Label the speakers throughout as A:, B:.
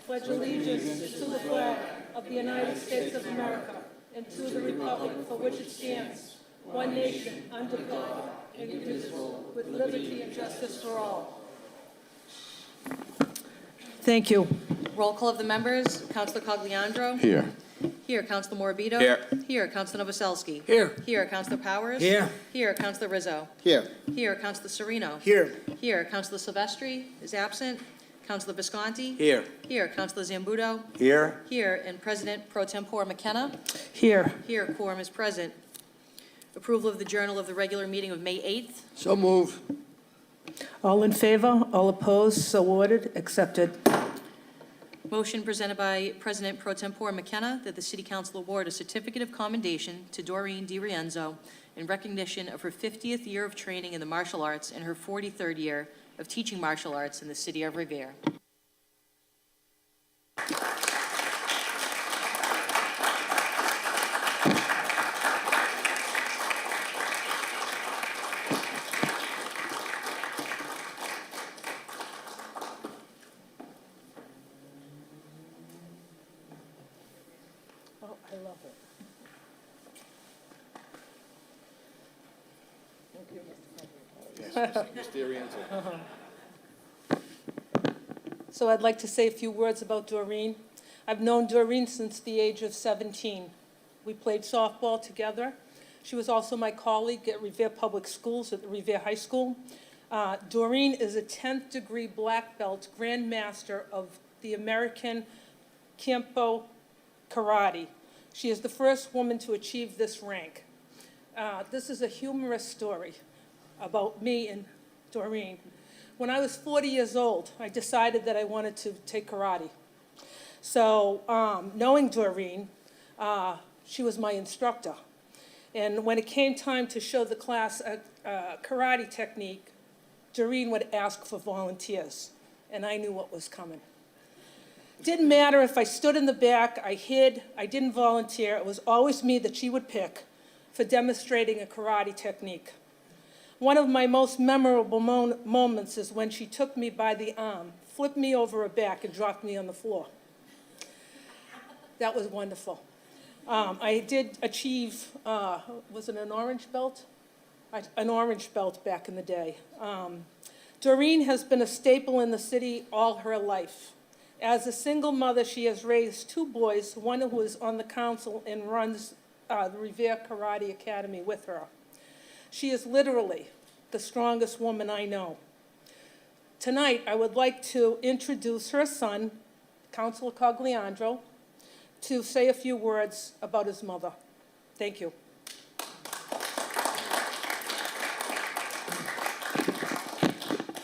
A: pledge allegiance to the flag of the United States of America and to the republic for which it stands, one nation, under God, indivisible, with liberty and justice for all. Thank you.
B: Roll call of the members. Councilor Cogliandro.
C: Here.
B: Here, Councilor Morabito.
C: Here.
B: Here, Councilor Novoselsky.
C: Here.
B: Here, Councilor Powers.
C: Here.
B: Here, Councilor Rizzo.
C: Here.
B: Here, Councilor Sereno.
C: Here.
B: Here, Councilor Silvestri is absent. Councilor Visconti.
C: Here.
B: Here, Councilor Zambuto.
C: Here.
B: Here, and President Pro Tempore McKenna.
A: Here.
B: Here, quorum is present. Approval of the journal of the regular meeting of May 8th.
C: So move.
A: All in favor? All opposed? So ordered. Accepted.
B: Motion presented by President Pro Tempore McKenna that the City Council award a certificate of commendation to Doreen DiRienzo in recognition of her 50th year of training in the martial arts and her 43rd year of teaching martial arts in the city of Revere.
A: Oh, I love it. Thank you, Mr. President. So I'd like to say a few words about Doreen. I've known Doreen since the age of 17. We played softball together. She was also my colleague at Revere Public Schools at the Revere High School. Doreen is a 10th degree black belt Grand Master of the American Kempo Karate. She is the first woman to achieve this rank. This is a humorous story about me and Doreen. When I was 40 years old, I decided that I wanted to take karate. So knowing Doreen, she was my instructor. And when it came time to show the class a karate technique, Doreen would ask for volunteers, and I knew what was coming. Didn't matter if I stood in the back, I hid, I didn't volunteer. It was always me that she would pick for demonstrating a karate technique. One of my most memorable moments is when she took me by the arm, flipped me over her back, and dropped me on the floor. That was wonderful. I did achieve, was it an orange belt? An orange belt back in the day. Doreen has been a staple in the city all her life. As a single mother, she has raised two boys, one who is on the council and runs the Revere Karate Academy with her. She is literally the strongest woman I know. Tonight, I would like to introduce her son, Councilor Cogliandro, to say a few words about his mother. Thank you.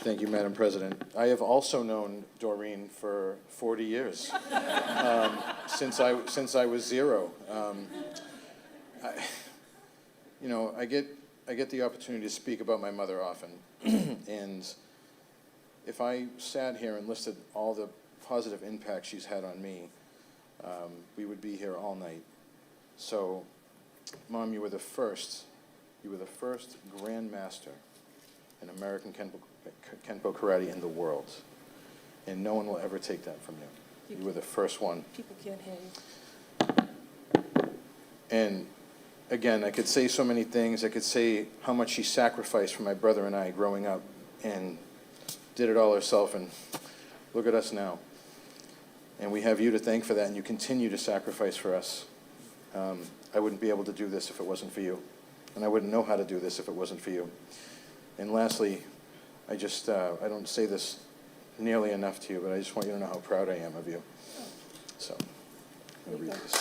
D: Thank you, Madam President. I have also known Doreen for 40 years, since I was zero. I get the opportunity to speak about my mother often, and if I sat here and listed all the positive impacts she's had on me, we would be here all night. So, Mom, you were the first Grand Master in American Kenpo Karate in the world, and no one will ever take that from you. You were the first one.
A: People can't hear you.
D: And again, I could say so many things. I could say how much she sacrificed for my brother and I growing up and did it all herself, and look at us now. And we have you to thank for that, and you continue to sacrifice for us. I wouldn't be able to do this if it wasn't for you, and I wouldn't know how to do this if it wasn't for you. And lastly, I don't say this nearly enough to you, but I just want you to know how proud I am of you. So, I'm going to read this.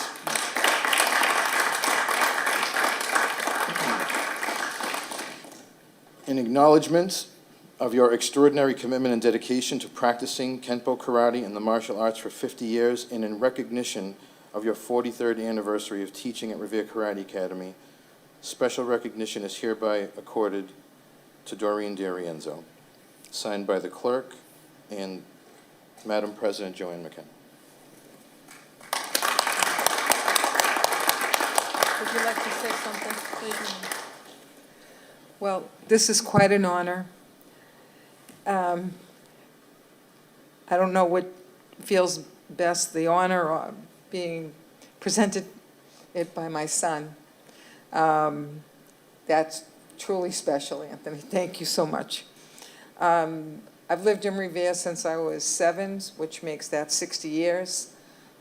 D: In acknowledgement of your extraordinary commitment and dedication to practicing Kenpo Karate and the martial arts for 50 years, and in recognition of your 43rd anniversary of teaching at Revere Karate Academy, special recognition is hereby accorded to Doreen DiRienzo, signed by the clerk and Madam President Joanne McKenna.
B: Would you like to say something, please?
E: Well, this is quite an honor. I don't know what feels best the honor of being presented it by my son. That's truly special, Anthony. Thank you so much. I've lived in Revere since I was 7, which makes that 60 years.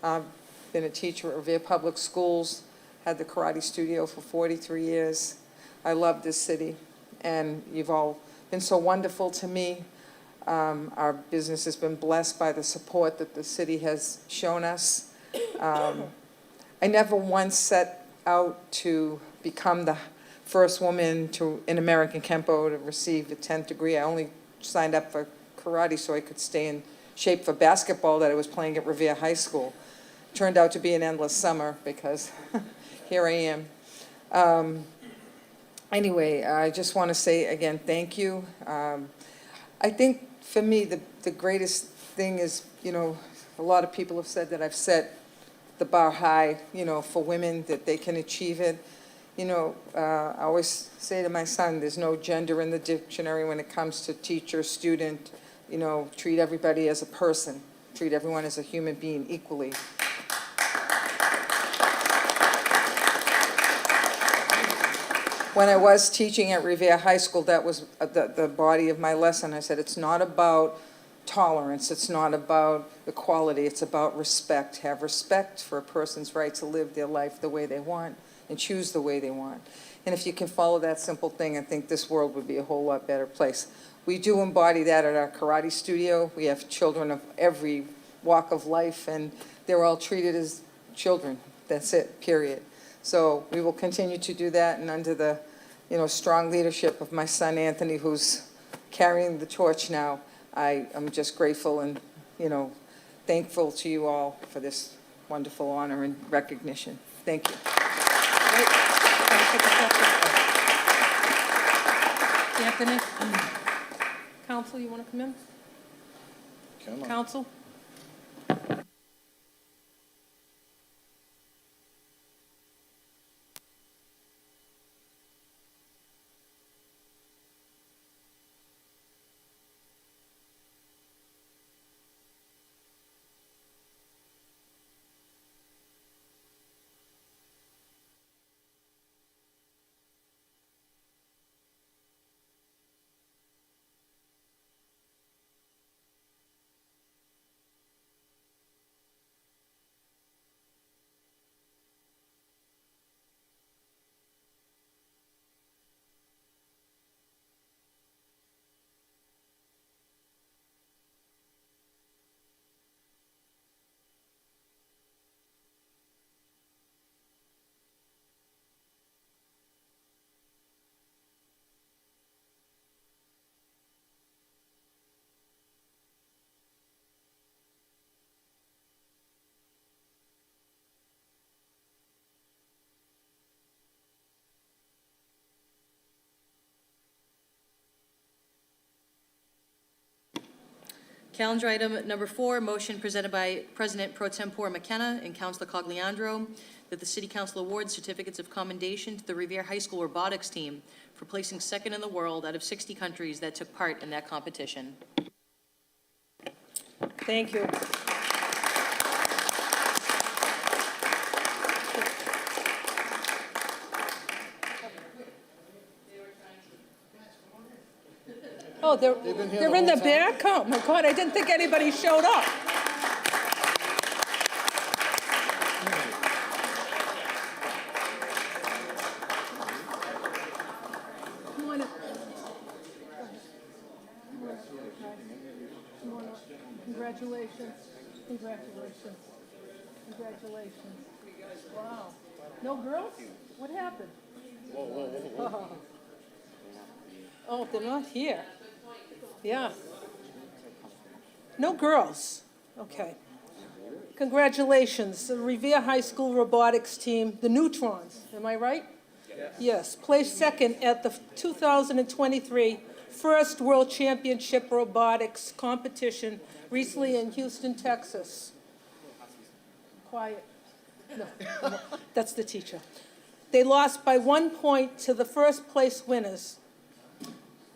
E: I've been a teacher at Revere Public Schools, had the karate studio for 43 years. I love this city, and you've all been so wonderful to me. Our business has been blessed by the support that the city has shown us. I never once set out to become the first woman in American Kempo to receive a 10th degree. I only signed up for karate so I could stay in shape for basketball that I was playing at Revere High School. Turned out to be an endless summer because here I am. Anyway, I just want to say again, thank you. I think for me, the greatest thing is, a lot of people have said that I've set the bar high, for women, that they can achieve it. I always say to my son, there's no gender in the dictionary when it comes to teacher, student. Treat everybody as a person. Treat everyone as a human being equally. When I was teaching at Revere High School, that was the body of my lesson. I said, it's not about tolerance. It's not about equality. It's about respect. Have respect for a person's right to live their life the way they want and choose the way they want. And if you can follow that simple thing, I think this world would be a whole lot better place. We do embody that at our karate studio. We have children of every walk of life, and they're all treated as children. That's it, period. So we will continue to do that, and under the strong leadership of my son Anthony, who's carrying the torch now, I am just grateful and thankful to you all for this wonderful honor and recognition. Thank you.
A: Anthony? Counsel, you want to come in?
D: Come on.
A: Counsel?
B: Calendar item number 4, motion presented by President Pro Tempore McKenna and Councilor Cogliandro that the City Council award certificates of commendation to the Revere High School robotics team for placing second in the world out of 60 countries that took part in that competition.
A: Thank you. Oh, they're
D: been here
A: in
D: the
A: the
D: whole time?
A: back? Oh, my God, I didn't think anybody showed up. Come on up. Come on up. Congratulations. Congratulations. Congratulations. Wow. No girls? What happened? Oh, they're not here. Yeah. No girls. Okay. Congratulations. The Revere High School robotics team, the Neutrons, am I right? Yes. Placed second at the 2023 First World Championship Robotics Competition recently in Houston, Texas. Quiet. No, that's the teacher. They lost by 1 point to the first place winners.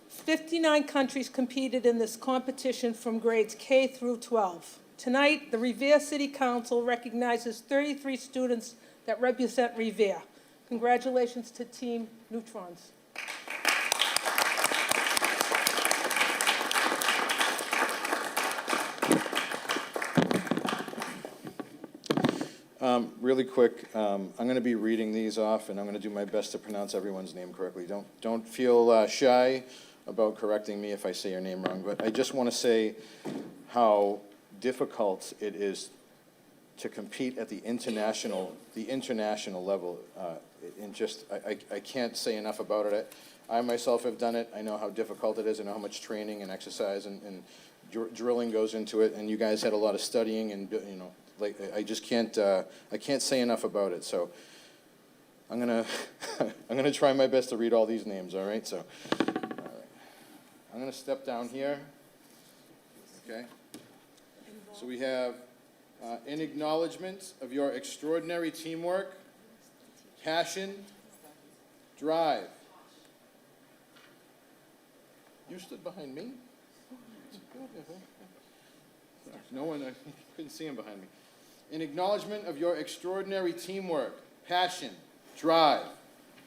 A: 59 countries competed in this competition from grades K through 12. Tonight, the Revere City Council recognizes 33 students that represent Revere. Congratulations to Team Neutrons.
D: Really quick, I'm going to be reading these off, and I'm going to do my best to pronounce everyone's name correctly. Don't feel shy about correcting me if I say your name wrong, but I just want to say how difficult it is to compete at the international level. I can't say enough about it. I myself have done it. I know how difficult it is. I know how much training and exercise and drilling goes into it. And you guys had a lot of studying, and like I just can't. I can't say enough about it. So I'm gonna try my best to read all these names. All right. So all right. I'm gonna step down here. Okay. So we have in acknowledgement of your extraordinary teamwork, passion, drive. You stood behind me? No one, I couldn't see him behind me. In acknowledgement of your extraordinary teamwork, passion, drive,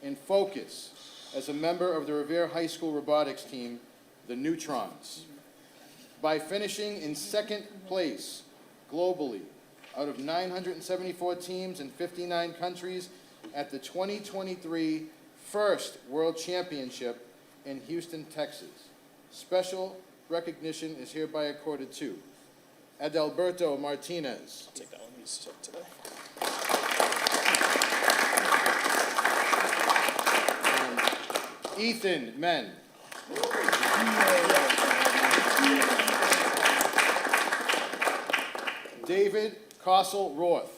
D: and focus as a member of the Revere High School robotics team, the Neutrons, by finishing in second place globally out of 974 teams in 59 countries at the 2023 First World Championship in Houston, Texas. Special recognition is hereby accorded to Adalberto Martinez.
C: I'll take that one. He's sick today.
D: Ethan Men. David Kossel Roth.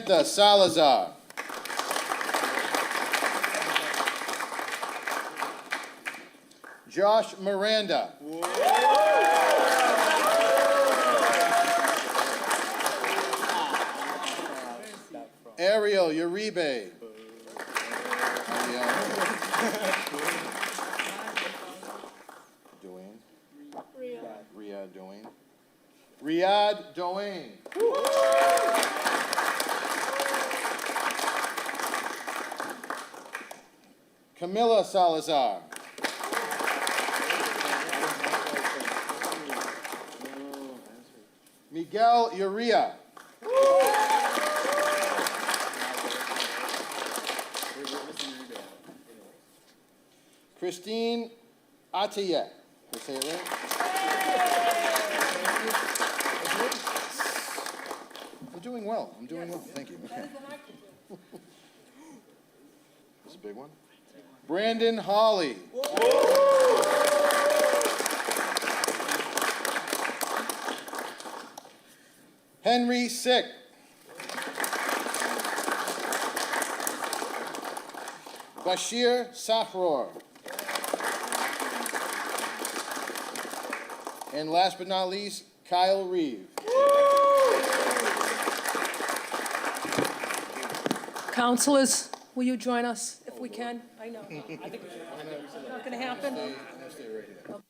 D: Samantha Salazar. Josh Miranda. Ariel Uribe. Dwayne. Riyadh Dwayne. Riyadh Dwayne. Camilla Salazar. Miguel Uria. Christine Atiyeh. Did I say it right? I'm doing well. I'm doing well. Thank you. Okay. This is a big one. Brandon Hawley. Henry Sick. Bashir Sahror. And last but not least, Kyle Reeve.
A: Councilors, will you join us if we can? I know. I think not going to happen.
D: I'm gonna stay right here.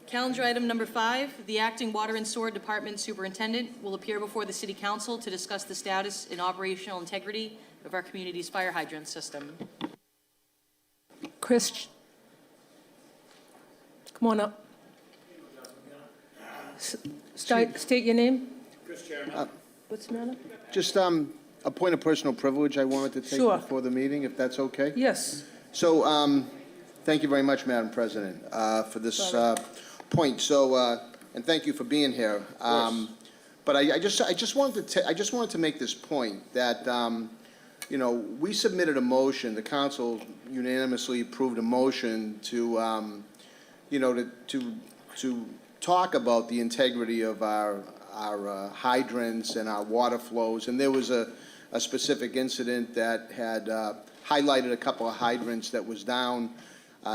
B: Calendar item number 5, the acting Water and Sewer Department Superintendent will appear before the City Council to discuss the status and operational integrity of our community's fire hydrant system.
A: Chris, come on up. State your name.
C: Chris Chairman.
A: What's the matter?
C: Just a point of personal privilege I wanted to take
A: Sure.
C: before the meeting, if that's okay?
A: Yes.
C: So, thank you very much, Madam President, for this point. So, and thank you for being here. But I just wanted to make this point that, you know, we submitted a motion, the council unanimously approved a motion to, you know, to talk about the integrity of our hydrants and our water flows. And there was a specific incident that had highlighted a couple of hydrants that was down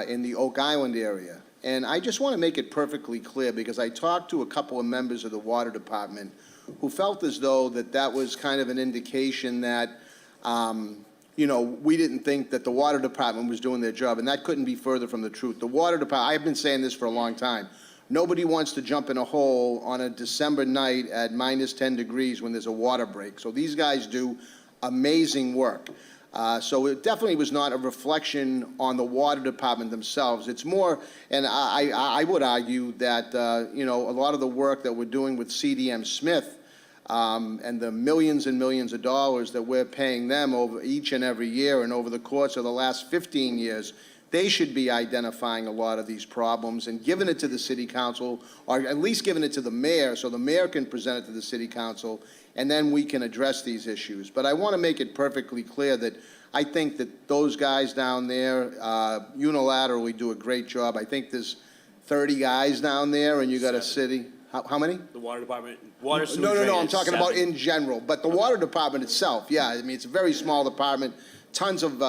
C: in the Oak Island area. And I just want to make it perfectly clear, because I talked to a couple of members of the water department who felt as though that was kind of an indication that, you know, we didn't think that the water department was doing their job, and that couldn't be further from the truth. The water department, I've been saying this for a long time, nobody wants to jump in a hole on a December night at -10 degrees when there's a water break. So these guys do amazing work. So it definitely was not a reflection on the water department themselves. It's more, and I would argue that, you know, a lot of the work that we're doing with CDM Smith and the millions and millions of dollars that we're paying them over each and every year and over the course of the last 15 years, they should be identifying a lot of these problems and giving it to the city council, or at least giving it to the mayor, so the mayor can present it to the city council, and then we can address these issues. But I want to make it perfectly clear that I think that those guys down there unilaterally do a great job. I think there's 30 guys down there, and you got a city. How many?
F: The water department, water sewage
C: No,
F: drainage,
C: I'm talking
F: 7.
C: about in general. But the water department itself, yeah, I mean, it's a very small department, tons of,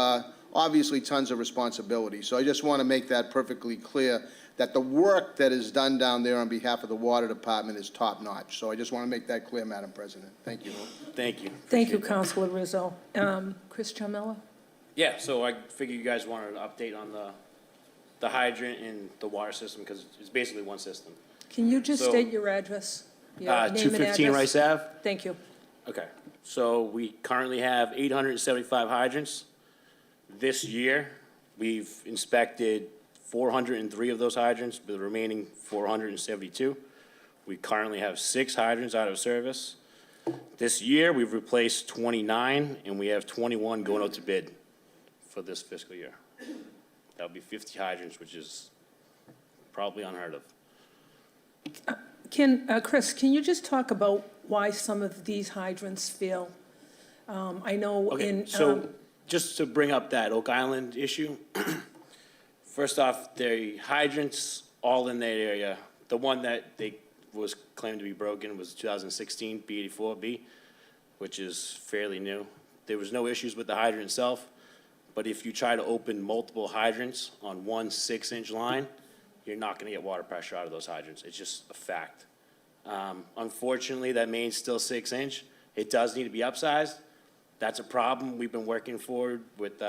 C: obviously tons of responsibility. So I just want to make that perfectly clear, that the work that is done down there on behalf of the water department is top-notch. So I just want to make that clear, Madam President. Thank you.
F: Thank you.
A: Thank you,
F: Appreciate that.
A: Councilor Rizzo. Chris Chamella?
F: Yeah, so I figured you guys wanted an update on the hydrant and the water system, because it's basically one system.
A: Can you just
F: So,
A: state your address? Your name and
F: 215
A: address?
F: Rice Ave.
A: Thank you.
F: Okay, so we currently have 875 hydrants. This year, we've inspected 403 of those hydrants, with the remaining 472. We currently have 6 hydrants out of service. This year, we've replaced 29, and we have 21 going out to bid for this fiscal year. That would be 50 hydrants, which is probably unheard of.
A: Chris, can you just talk about why some of these hydrants fail? I know
F: Okay,
A: in,
F: so just to bring up that Oak Island issue, first off, the hydrants all in that area, the one that they was claimed to be broken was 2016 B84B, which is fairly new. There was no issues with the hydrant itself, but if you try to open multiple hydrants on one 6-inch line, you're not gonna get water pressure out of those hydrants. It's just a fact. Unfortunately, that main's still 6-inch. It does need to be upsized. That's a problem we've been working forward with,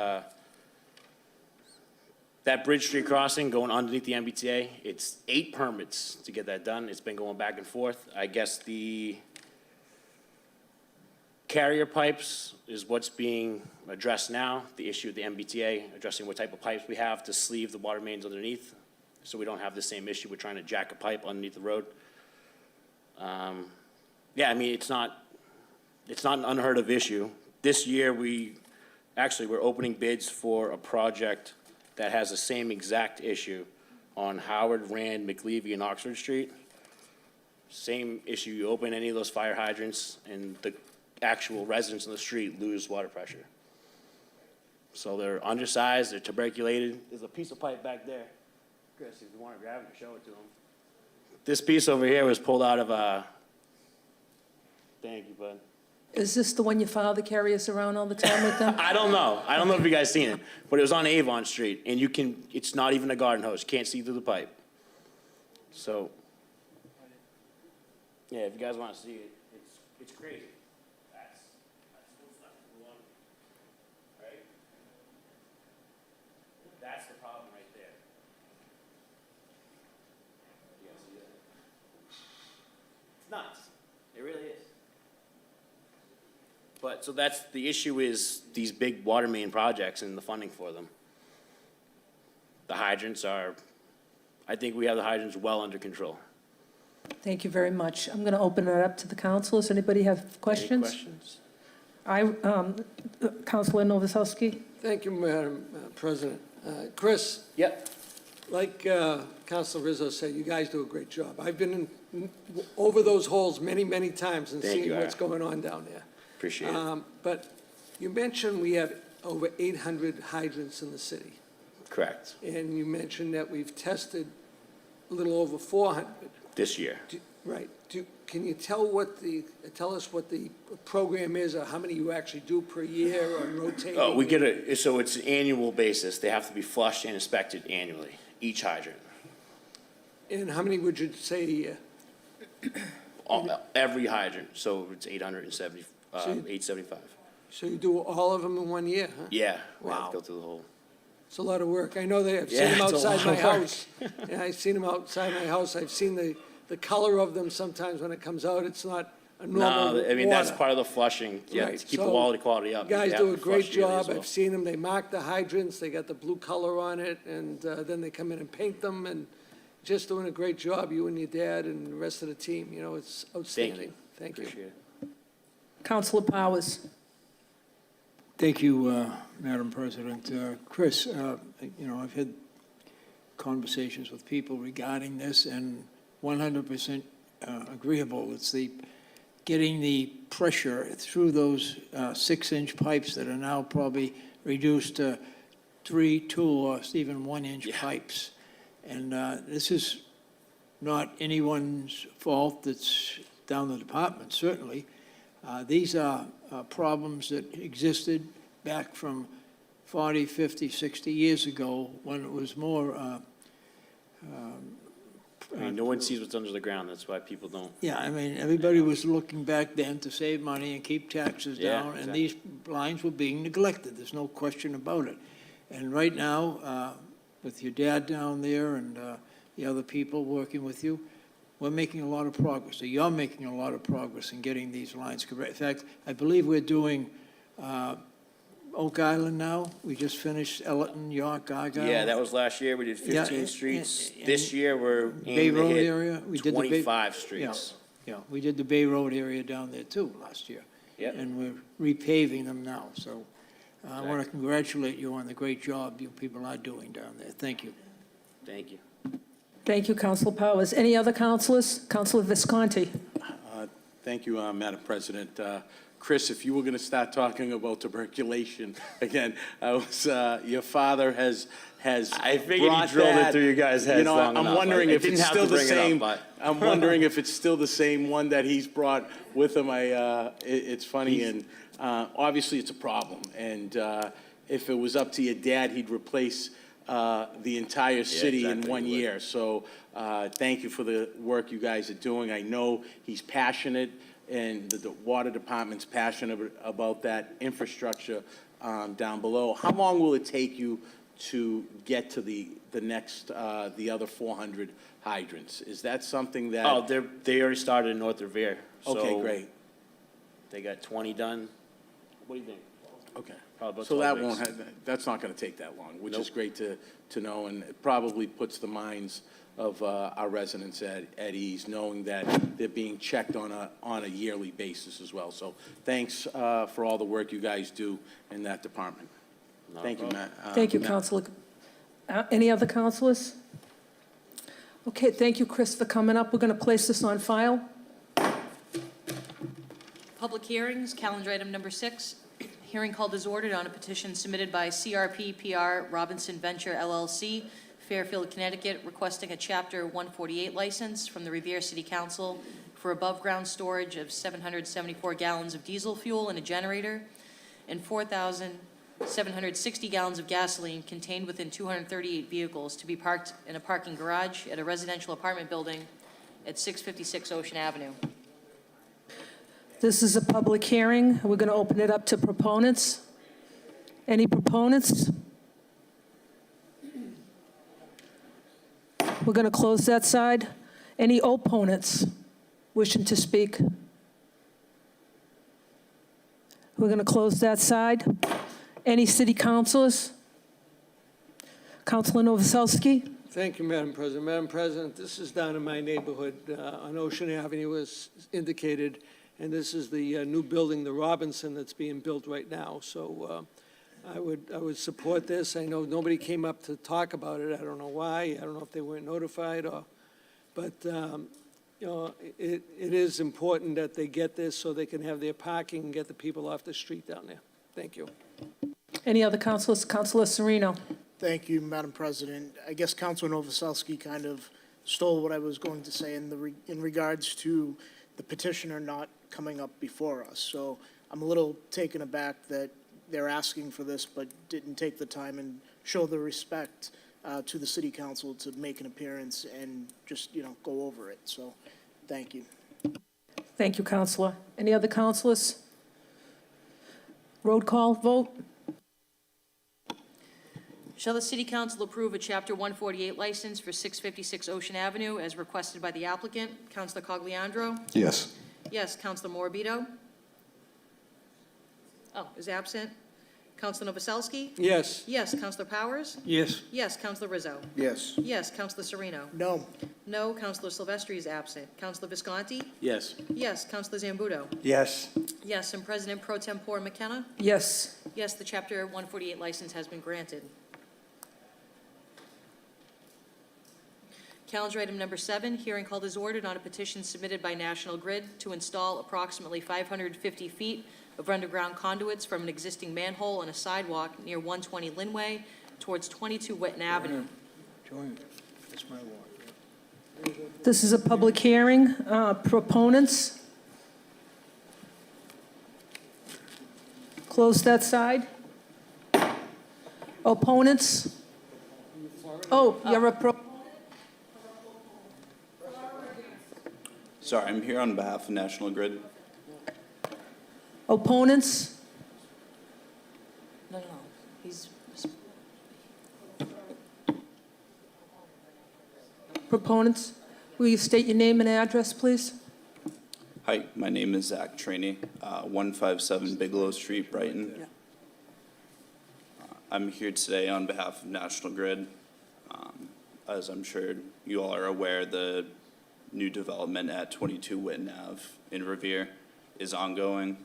F: that Bridge Street crossing going underneath the MBTA. It's 8 permits to get that done. It's been going back and forth. I guess the carrier pipes is what's being addressed now. The issue with the MBTA, addressing what type of pipes we have to sleeve the water mains underneath, so we don't have the same issue with trying to jack a pipe underneath the road. Yeah, I mean, it's not an unheard of issue. This year, we're opening bids for a project that has the same exact issue on Howard, Rand, McLeavy, and Oxford Street. Same issue, you open any of those fire hydrants, and the actual residents on the street lose water pressure. So they're undersized, they're tuberculated. There's a piece of pipe back there. Chris, if you want to grab it, show it to them. This piece over here was pulled out of thank you, bud.
A: is this the one your father carries around all the time with them?
F: I don't know. I don't know if you guys seen it, but it was on Avon Street, and it's not even a garden hose. You can't see through the pipe. So, yeah, if you guys want to see it, it's crazy. That's what's left of the water, right? That's the problem right there. You guys see that? It's nuts. It really is. But, so that's, the issue is these big water main projects and the funding for them. The hydrants are, I think we have the hydrants well under control.
A: Thank you very much. I'm going to open it up to the council. Does anybody have questions?
F: Any questions?
A: Councilor Novoselsky?
G: Thank you, Madam President. Chris,
F: Yep.
G: like Councilor Rizzo said, you guys do a great job. I've been over those holes many, many times and
F: Thank
G: seen
F: you,
G: what's
F: Ira.
G: going on down there.
F: Appreciate it.
G: But you mentioned we have over 800 hydrants in the city,
F: Correct.
G: and you mentioned that we've tested a little over 400.
F: This year.
G: Right. Can you tell us what the program is, or how many you actually do per year, or rotating?
F: Oh, so it's an annual basis. They have to be flushed and inspected annually, each hydrant.
G: And how many would you say a year?
F: Every hydrant, so it's 870,
G: So you-
F: 875.
G: So you do all of them in 1 year, huh?
F: Yeah, we have
G: Wow.
F: to go through the whole.
G: It's a lot of work. I know I've seen
F: Yeah,
G: them
F: it's a
G: outside
F: lot
G: my
F: of work.
G: house. Yeah, I've seen them outside my house. I've seen the color of them sometimes when it comes out. It's not a normal
F: No, I mean, that's
G: water.
F: part of the flushing, yeah,
G: Right,
F: to keep the
G: so
F: quality up.
G: You guys
F: have
G: do a
F: to
G: great
F: flush yearly as
G: job.
F: well.
G: I've seen them. They mark the hydrants. They got the blue color on it, and then they come in and paint them, and just doing a great job, you and your dad and the rest of the team. You know, it's outstanding. Thank you.
F: Appreciate it.
A: Councilor Powers?
H: Thank you, Madam President. Chris, I've had conversations with people regarding this, and 100% agreeable. It's getting the pressure through those 6-inch pipes that are now probably reduced to 3, 2, or even 1-inch
F: Yeah.
H: pipes. And this is not anyone's fault that's down the department, certainly. These are problems that existed back from 40, 50, 60 years ago, when it was more
F: I mean, no one sees what's under the ground, that's why people don't.
H: Yeah, I mean, everybody was looking back then to save money and keep taxes
F: Yeah,
H: down, and these lines were being neglected, there's no question about it. And right now, with your dad down there and the other people working with you, we're making a lot of progress, or you're making a lot of progress in getting these lines correct. In fact, I believe we're doing Oak Island now, we just finished Elton, York, Argyle.
F: Yeah, that was last year, we did
H: Yeah,
F: 15 streets.
H: and-
F: This year, we're
H: Bay
F: aiming to
H: Road
F: hit
H: area, we did the Bay.
F: 25
H: Yeah,
F: streets.
H: yeah, we did the Bay Road area down there too last year.
F: Yep.
H: And we're repaving them now, so I want to congratulate you on the great job you people are doing down there. Thank you.
F: Thank you.
A: Thank you, Councilor Powers. Any other councilors? Councilor Visconti?
I: Thank you, Madam President. Chris, if you were going to start talking about tuberculation again, your father has
F: I figured he
I: brought
F: drilled it
I: that.
F: through you guys' heads long
I: I'm
F: enough.
I: wondering
F: I
I: if
F: didn't
I: it's
F: have
I: still
F: to
I: the
F: bring it up,
I: same.
F: but-
I: I'm wondering if it's still the same one that he's brought with him. It's funny, and obviously it's a problem. And if it was up to your dad, he'd replace the entire city in
F: exactly,
I: one
F: he would.
I: year. So thank you for the work you guys are doing. I know he's passionate, and the water department's passionate about that infrastructure down below. How long will it take you to get to the next, the other 400 hydrants? Is that something that?
F: Oh, they already started in North Revere.
I: Okay,
F: so
I: great.
F: They got 20 done. What do you think?
I: Okay.
F: Probably about
I: So
F: 12
I: that won't
F: weeks.
I: that's not going to take that long, which is
F: Nope.
I: great to know, and it probably puts the minds of our residents at ease, knowing that they're being checked on a yearly basis as well. So thanks for all the work you guys do in that department.
F: Not a
I: Thank you,
F: problem.
I: Matt.
A: Thank you,
I: Matt.
A: Councilor. Any other councilors? Okay, thank you, Chris, for coming up. We're going to place this on file.
B: Public hearings, calendar item number 6. Hearing called as ordered on a petition submitted by CRP PR Robinson Venture LLC, Fairfield, Connecticut, requesting a Chapter 148 license from the Revere City Council for above-ground storage of 774 gallons of diesel fuel in a generator and 4,760 gallons of gasoline contained within 238 vehicles to be parked in a parking garage at a residential apartment building at 656 Ocean Avenue.
A: This is a public hearing. We're going to open it up to proponents. Any proponents? We're going to close that side. Any opponents wishing to speak? We're going to close that side. Any city councilors? Councilor Novoselsky?
G: Thank you, Madam President. Madam President, this is down in my neighborhood on Ocean Avenue, as indicated, and this is the new building, the Robinson, that's being built right now. So I would support this. I know nobody came up to talk about it. I don't know why. I don't know if they weren't notified but you know, it is important that they get this so they can have their parking and get the people off the street down there. Thank you.
A: Any other councilors? Councilor Sereno?
J: Thank you, Madam President. I guess Councilor Novoselsky kind of stole what I was going to say in regards to the petitioner not coming up before us. So I'm a little taken aback that they're asking for this but didn't take the time and show the respect to the city council to make an appearance and just, you know, go over it. So thank you.
A: Thank you, Councilor. Any other councilors? Roll call vote?
B: Shall the City Council approve a Chapter 148 license for 656 Ocean Avenue as requested by the applicant? Councilor Cogliandro?
D: Yes.
B: Yes. Councilor Morbido? Oh, is absent. Councilor Novoselsky?
G: Yes.
B: Yes. Councilor Powers?
H: Yes,
B: Yes. Councilor Rizzo?
C: Yes.
B: Yes. Councilor Sereno?
J: No.
B: No. Councilor Silvestri is absent. Councilor Visconti?
I: Yes.
B: Yes. Councilor Zambudo?
D: Yes.
B: Yes. And President Pro Tempore McKenna?
A: Yes.
B: Yes, the Chapter 148 license has been granted. Calendar item number 7, hearing called as ordered on a petition submitted by National Grid to install approximately 550 feet of underground conduits from an existing manhole on a sidewalk near 120 Linway towards 22 Witten Avenue.
H: join me. That's my walk.
A: This is a public hearing. Proponents? Close that side. Opponents? Oh, you're a pro,
K: Sorry, I'm here on behalf of National Grid.
A: Opponents?
B: No, he's,
A: Proponents? Will you state your name and address, please?
K: Hi, my name is Zach Trainey, 157 Bigelow Street, Brighton. I'm here today on behalf of National Grid. As I'm sure you all are aware, the new development at 22 Witten Ave in Revere is ongoing.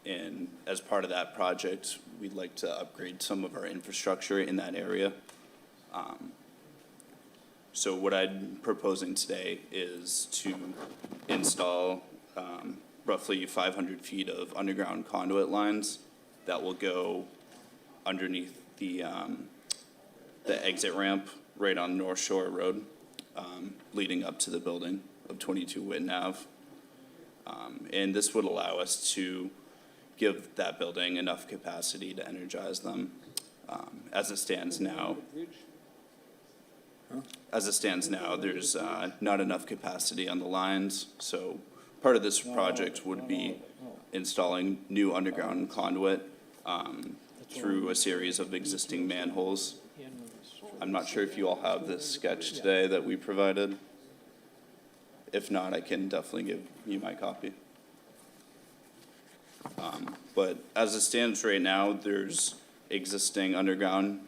K: And as part of that project, we'd like to upgrade some of our infrastructure in that area. So what I'm proposing today is to install roughly 500 feet of underground conduit lines that will go underneath the exit ramp right on North Shore Road, leading up to the building of 22 Witten Ave. And this would allow us to give that building enough capacity to energize them. As it stands now, there's not enough capacity on the lines, so part of this project would be installing new underground conduit through a series of existing manholes. I'm not sure if you all have this sketch today that we provided. If not, I can definitely give you my copy. But as it stands right now, there's existing underground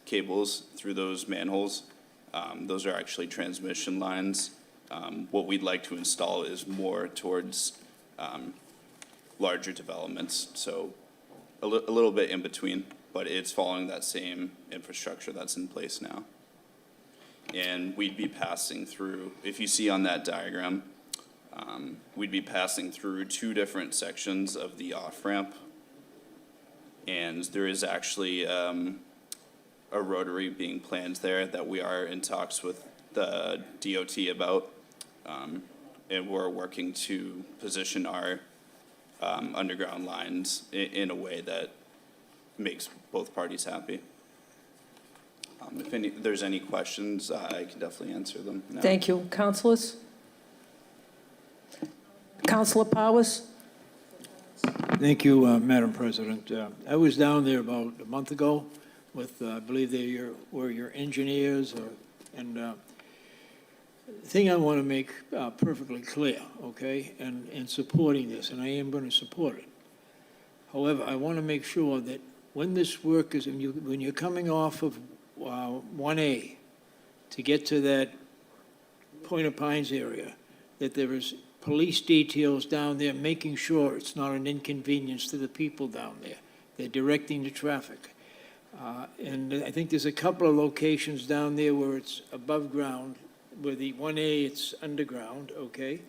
K: cables through those manholes. Those are actually transmission lines. What we'd like to install is more towards larger developments, so a little bit in between, but it's following that same infrastructure that's in place now. And we'd be passing through, if you see on that diagram, we'd be passing through two different sections of the off-ramp. And there is actually a rotary being planned there that we are in talks with the DOT about. And we're working to position our underground lines in a way that makes both parties happy. If there's any questions, I can definitely answer them now.
A: Thank you. Councilors? Councilor Powers?
H: Thank you, Madam President. I was down there about a month ago with, I believe they were your engineers, and the thing I want to make perfectly clear, okay, and supporting this, and I am going to support it. However, I want to make sure that when this work is, when you're coming off of 1A to get to that Point of Pines area, that there is police details down there making sure it's not an inconvenience to the people down there. They're directing the traffic. And I think there's a couple of locations down there where it's above ground, where the 1A, it's underground, okay?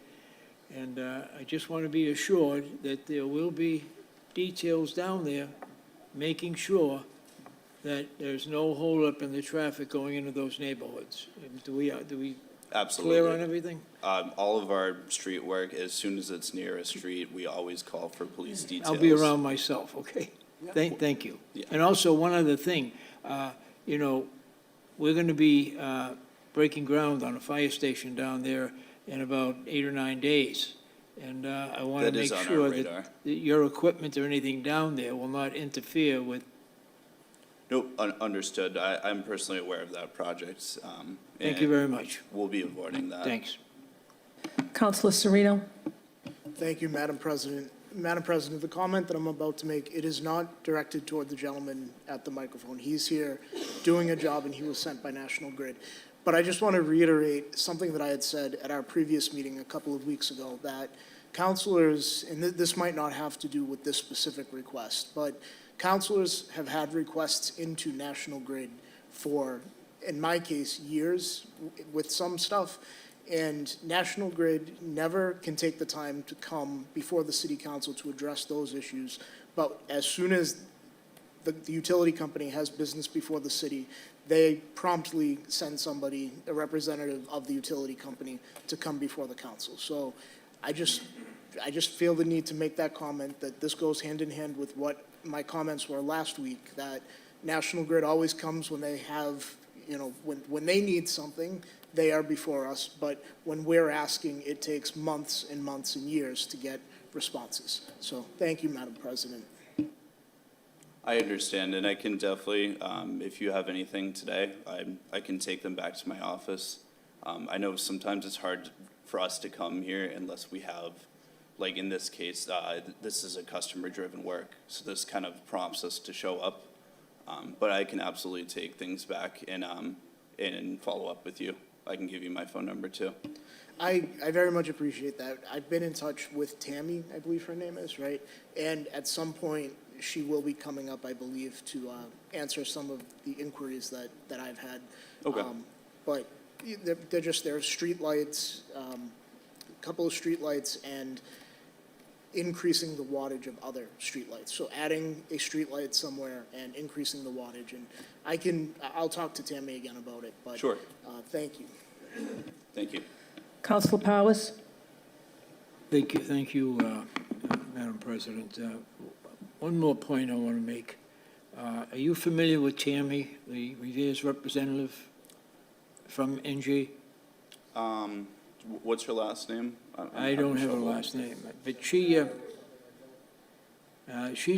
H: And I just want to be assured that there will be details down there making sure that there's no holdup in the traffic going into those neighborhoods. Do we
K: Absolutely.
H: clear on everything?
K: All of our street work, as soon as it's near a street, we always call for police details.
H: I'll be around myself, okay? Thank you.
K: Yeah.
H: And also, one other thing, we're going to be breaking ground on a fire station down there in about 8 or 9 days. And I want to
K: That is
H: make
K: on our
H: sure
K: radar.
H: that your equipment or anything down there will not interfere with.
K: Nope, understood. I'm personally aware of that project.
H: Thank you very much.
K: We'll be avoiding that.
H: Thanks.
A: Councilor Sereno?
J: Thank you, Madam President. Madam President, the comment that I'm about to make, it is not directed toward the gentleman at the microphone. He's here doing a job, and he was sent by National Grid. But I just want to reiterate something that I had said at our previous meeting a couple of weeks ago, that councilors, and this might not have to do with this specific request, but councilors have had requests into National Grid for, in my case, years with some stuff, and National Grid never can take the time to come before the city council to address those issues. But as soon as the utility company has business before the city, they promptly send somebody, a representative of the utility company, to come before the council. So I just feel the need to make that comment, that this goes hand in hand with what my comments were last week, that National Grid always comes when they have, when they need something, they are before us, but when we're asking, it takes months and months and years to get responses. So thank you, Madam President.
K: I understand, and I can definitely, if you have anything today, I can take them back to my office. I know sometimes it's hard for us to come here unless we have, like in this case, this is a customer-driven work, so this kind of prompts us to show up. But I can absolutely take things back and follow up with you. I can give you my phone number too.
J: I very much appreciate that. I've been in touch with Tammy, I believe her name is, right? And at some point, she will be coming up, I believe, to answer some of the inquiries that I've had.
K: Okay.
J: But they're just, there are streetlights, a couple of streetlights, and increasing the wattage of other streetlights. So adding a streetlight somewhere and increasing the wattage. And I'll talk to Tammy again about it, but.
K: Sure.
J: Thank you.
K: Thank you.
A: Councilor Powers?
H: Thank you, Madam President. One more point I want to make. Are you familiar with Tammy, the Revere's representative from NG?
K: What's her last name?
H: I don't have her last name, but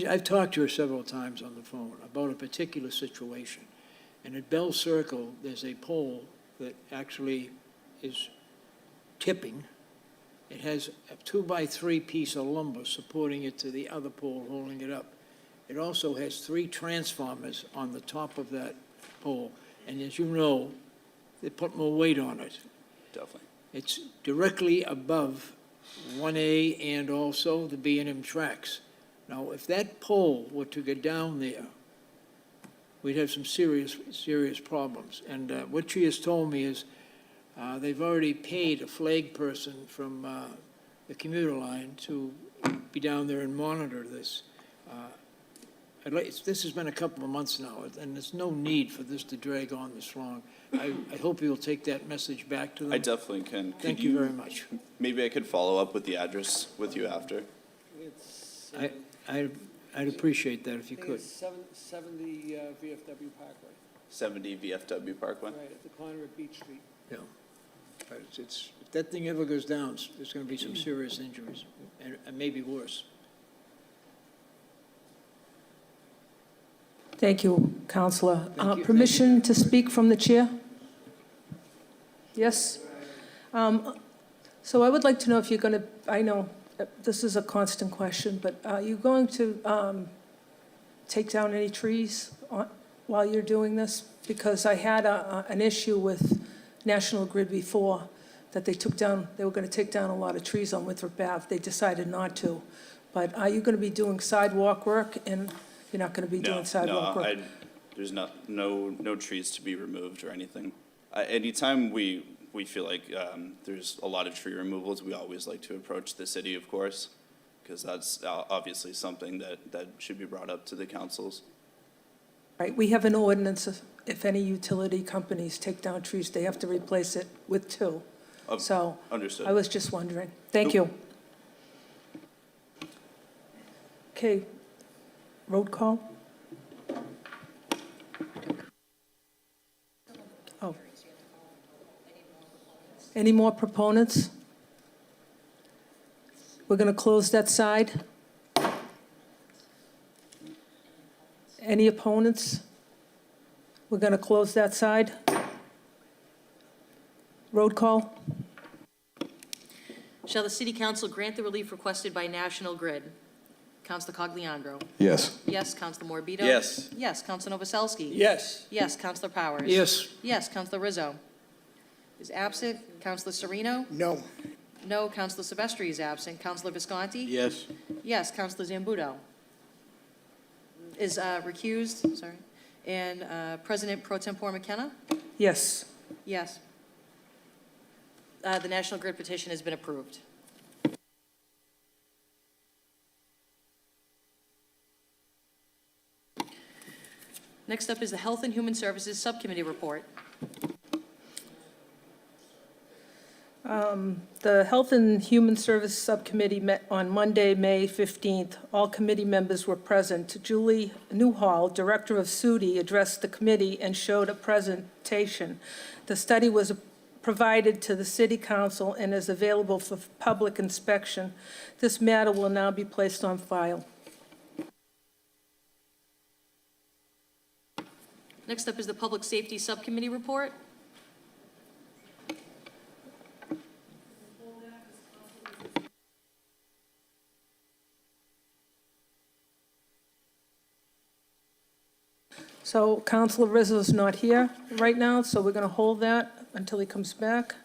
H: I've talked to her several times on the phone about a particular situation. And at Bell Circle, there's a pole that actually is tipping. It has a 2x3 piece of lumber supporting it to the other pole, holding it up. It also has 3 transformers on the top of that pole. And as you know, they put more weight on it.
K: Definitely.
H: It's directly above 1A and also the B&M tracks. Now, if that pole were to go down there, we'd have some serious problems. And what she has told me is they've already paid a flag person from the commuter line to be down there and monitor this. This has been a couple of months now, and there's no need for this to drag on this long. I hope you'll take that message back to them.
K: I definitely can.
H: Thank you very much.
K: Maybe I could follow up with the address with you after.
H: I'd appreciate that if you could.
G: 70 VFW Parkway,
K: 70 VFW Parkway.
G: right at the corner of Beach Street.
H: Yeah. But if that thing ever goes down, there's going to be some serious injuries, and maybe worse.
A: Thank you, Counselor.
H: Thank you.
A: Permission to speak from the chair? Yes? So I would like to know if you're going to, I know this is a constant question, but are you going to take down any trees while you're doing this? Because I had an issue with National Grid before, that they were going to take down a lot of trees on Winthrop Ave. They decided not to. But are you going to be doing sidewalk work, and you're not going to be doing sidewalk work?
K: There's no trees to be removed or anything. Anytime we feel like there's a lot of tree removals, we always like to approach the city, of course, because that's obviously something that should be brought up to the councils.
A: Right, we have an ordinance, if any utility companies take down trees, they have to replace it with 2. So
K: Understood.
A: I was just wondering. Thank you. Okay, road call? Oh. Any more proponents? We're going to close that side. Any opponents? We're going to close that side. Road call?
B: Shall the City Council grant the relief requested by National Grid? Councilor Cogliandro.
D: Yes.
B: Yes, Councilor Morbido.
K: Yes.
B: Yes, Councilor Novoselsky.
G: Yes.
B: Yes, Councilor Powers.
H: Yes.
B: Yes, Councilor Rizzo is absent. Councilor Sereno.
J: No.
B: No, Councilor Silvestri is absent. Councilor Visconti.
I: Yes.
B: Yes, Councilor Zambudo is recused, sorry. And President Pro Tempore McKenna?
A: Yes.
B: Yes. The National Grid petition has been approved. Next up is the Health and Human Services Subcommittee report.
A: The Health and Human Service Subcommittee met on Monday, May 15th. All committee members were present. Julie Newhall, Director of SUDI, addressed the committee and showed a presentation. The study was provided to the city council and is available for public inspection. This matter will now be placed on file.
B: Next up is the Public Safety Subcommittee report.
A: So Councilor Rizzo's not here right now, so we're going to hold that until he comes back.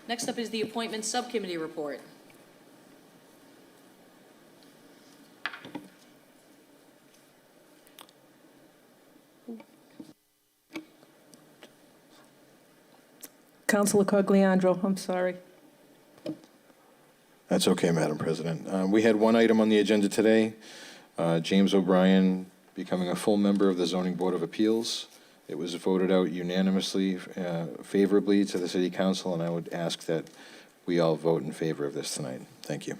B: Next up is the Appointment Subcommittee report.
A: Councilor Cogliandro, I'm sorry.
D: That's okay, Madam President. We had one item on the agenda today, James O'Brien becoming a full member of the Zoning Board of Appeals. It was voted out unanimously favorably to the City Council, and I would ask that we all vote in favor of this tonight. Thank you.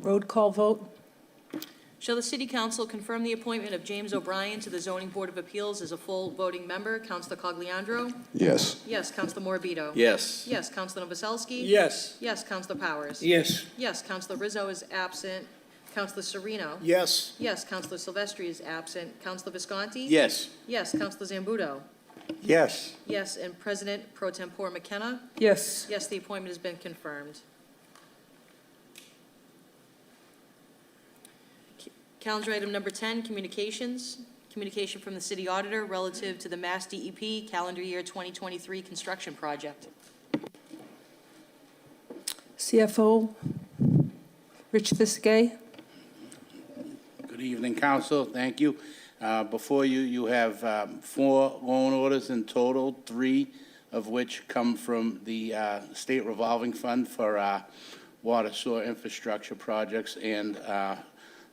A: Road call vote.
B: Shall the City Council confirm the appointment of James O'Brien to the Zoning Board of Appeals as a full voting member? Councilor Cogliandro?
D: Yes.
B: Yes. Councilor Morbido?
F: Yes.
B: Yes. Councilor Novoselsky?
G: Yes.
B: Yes. Councilor Powers?
H: Yes.
B: Yes. Councilor Rizzo is absent. Councilor Sereno?
J: Yes.
B: Yes. Councilor Silvestri is absent. Councilor Visconti?
F: Yes.
B: Yes. Councilor Zambudo?
H: Yes.
B: Yes. And President Pro Tempore McKenna?
A: Yes.
B: Yes, the appointment has been confirmed. Calendar item number 10, communications. Communication from the city auditor relative to the Mass DEP calendar year 2023 construction project.
A: CFO, Rich Fisgay.
L: Good evening, Council. Thank you. Before you, you have 4 loan orders in total, 3 of which come from the State Revolving Fund for water sewer infrastructure projects, and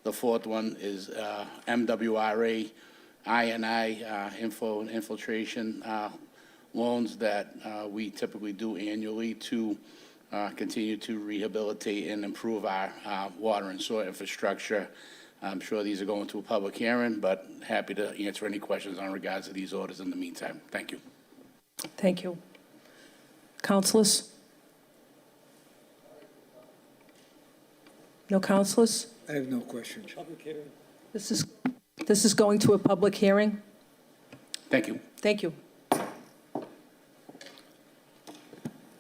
L: the 4th one is MWRA I&I infiltration loans that we typically do annually to continue to rehabilitate and improve our water and sewer infrastructure. I'm sure these are going to a public hearing, but happy to answer any questions on regards to these orders in the meantime. Thank you.
A: Thank you. Councilors? No councilors?
H: I have no questions.
A: This is going to a public hearing.
L: Thank you.
A: Thank you.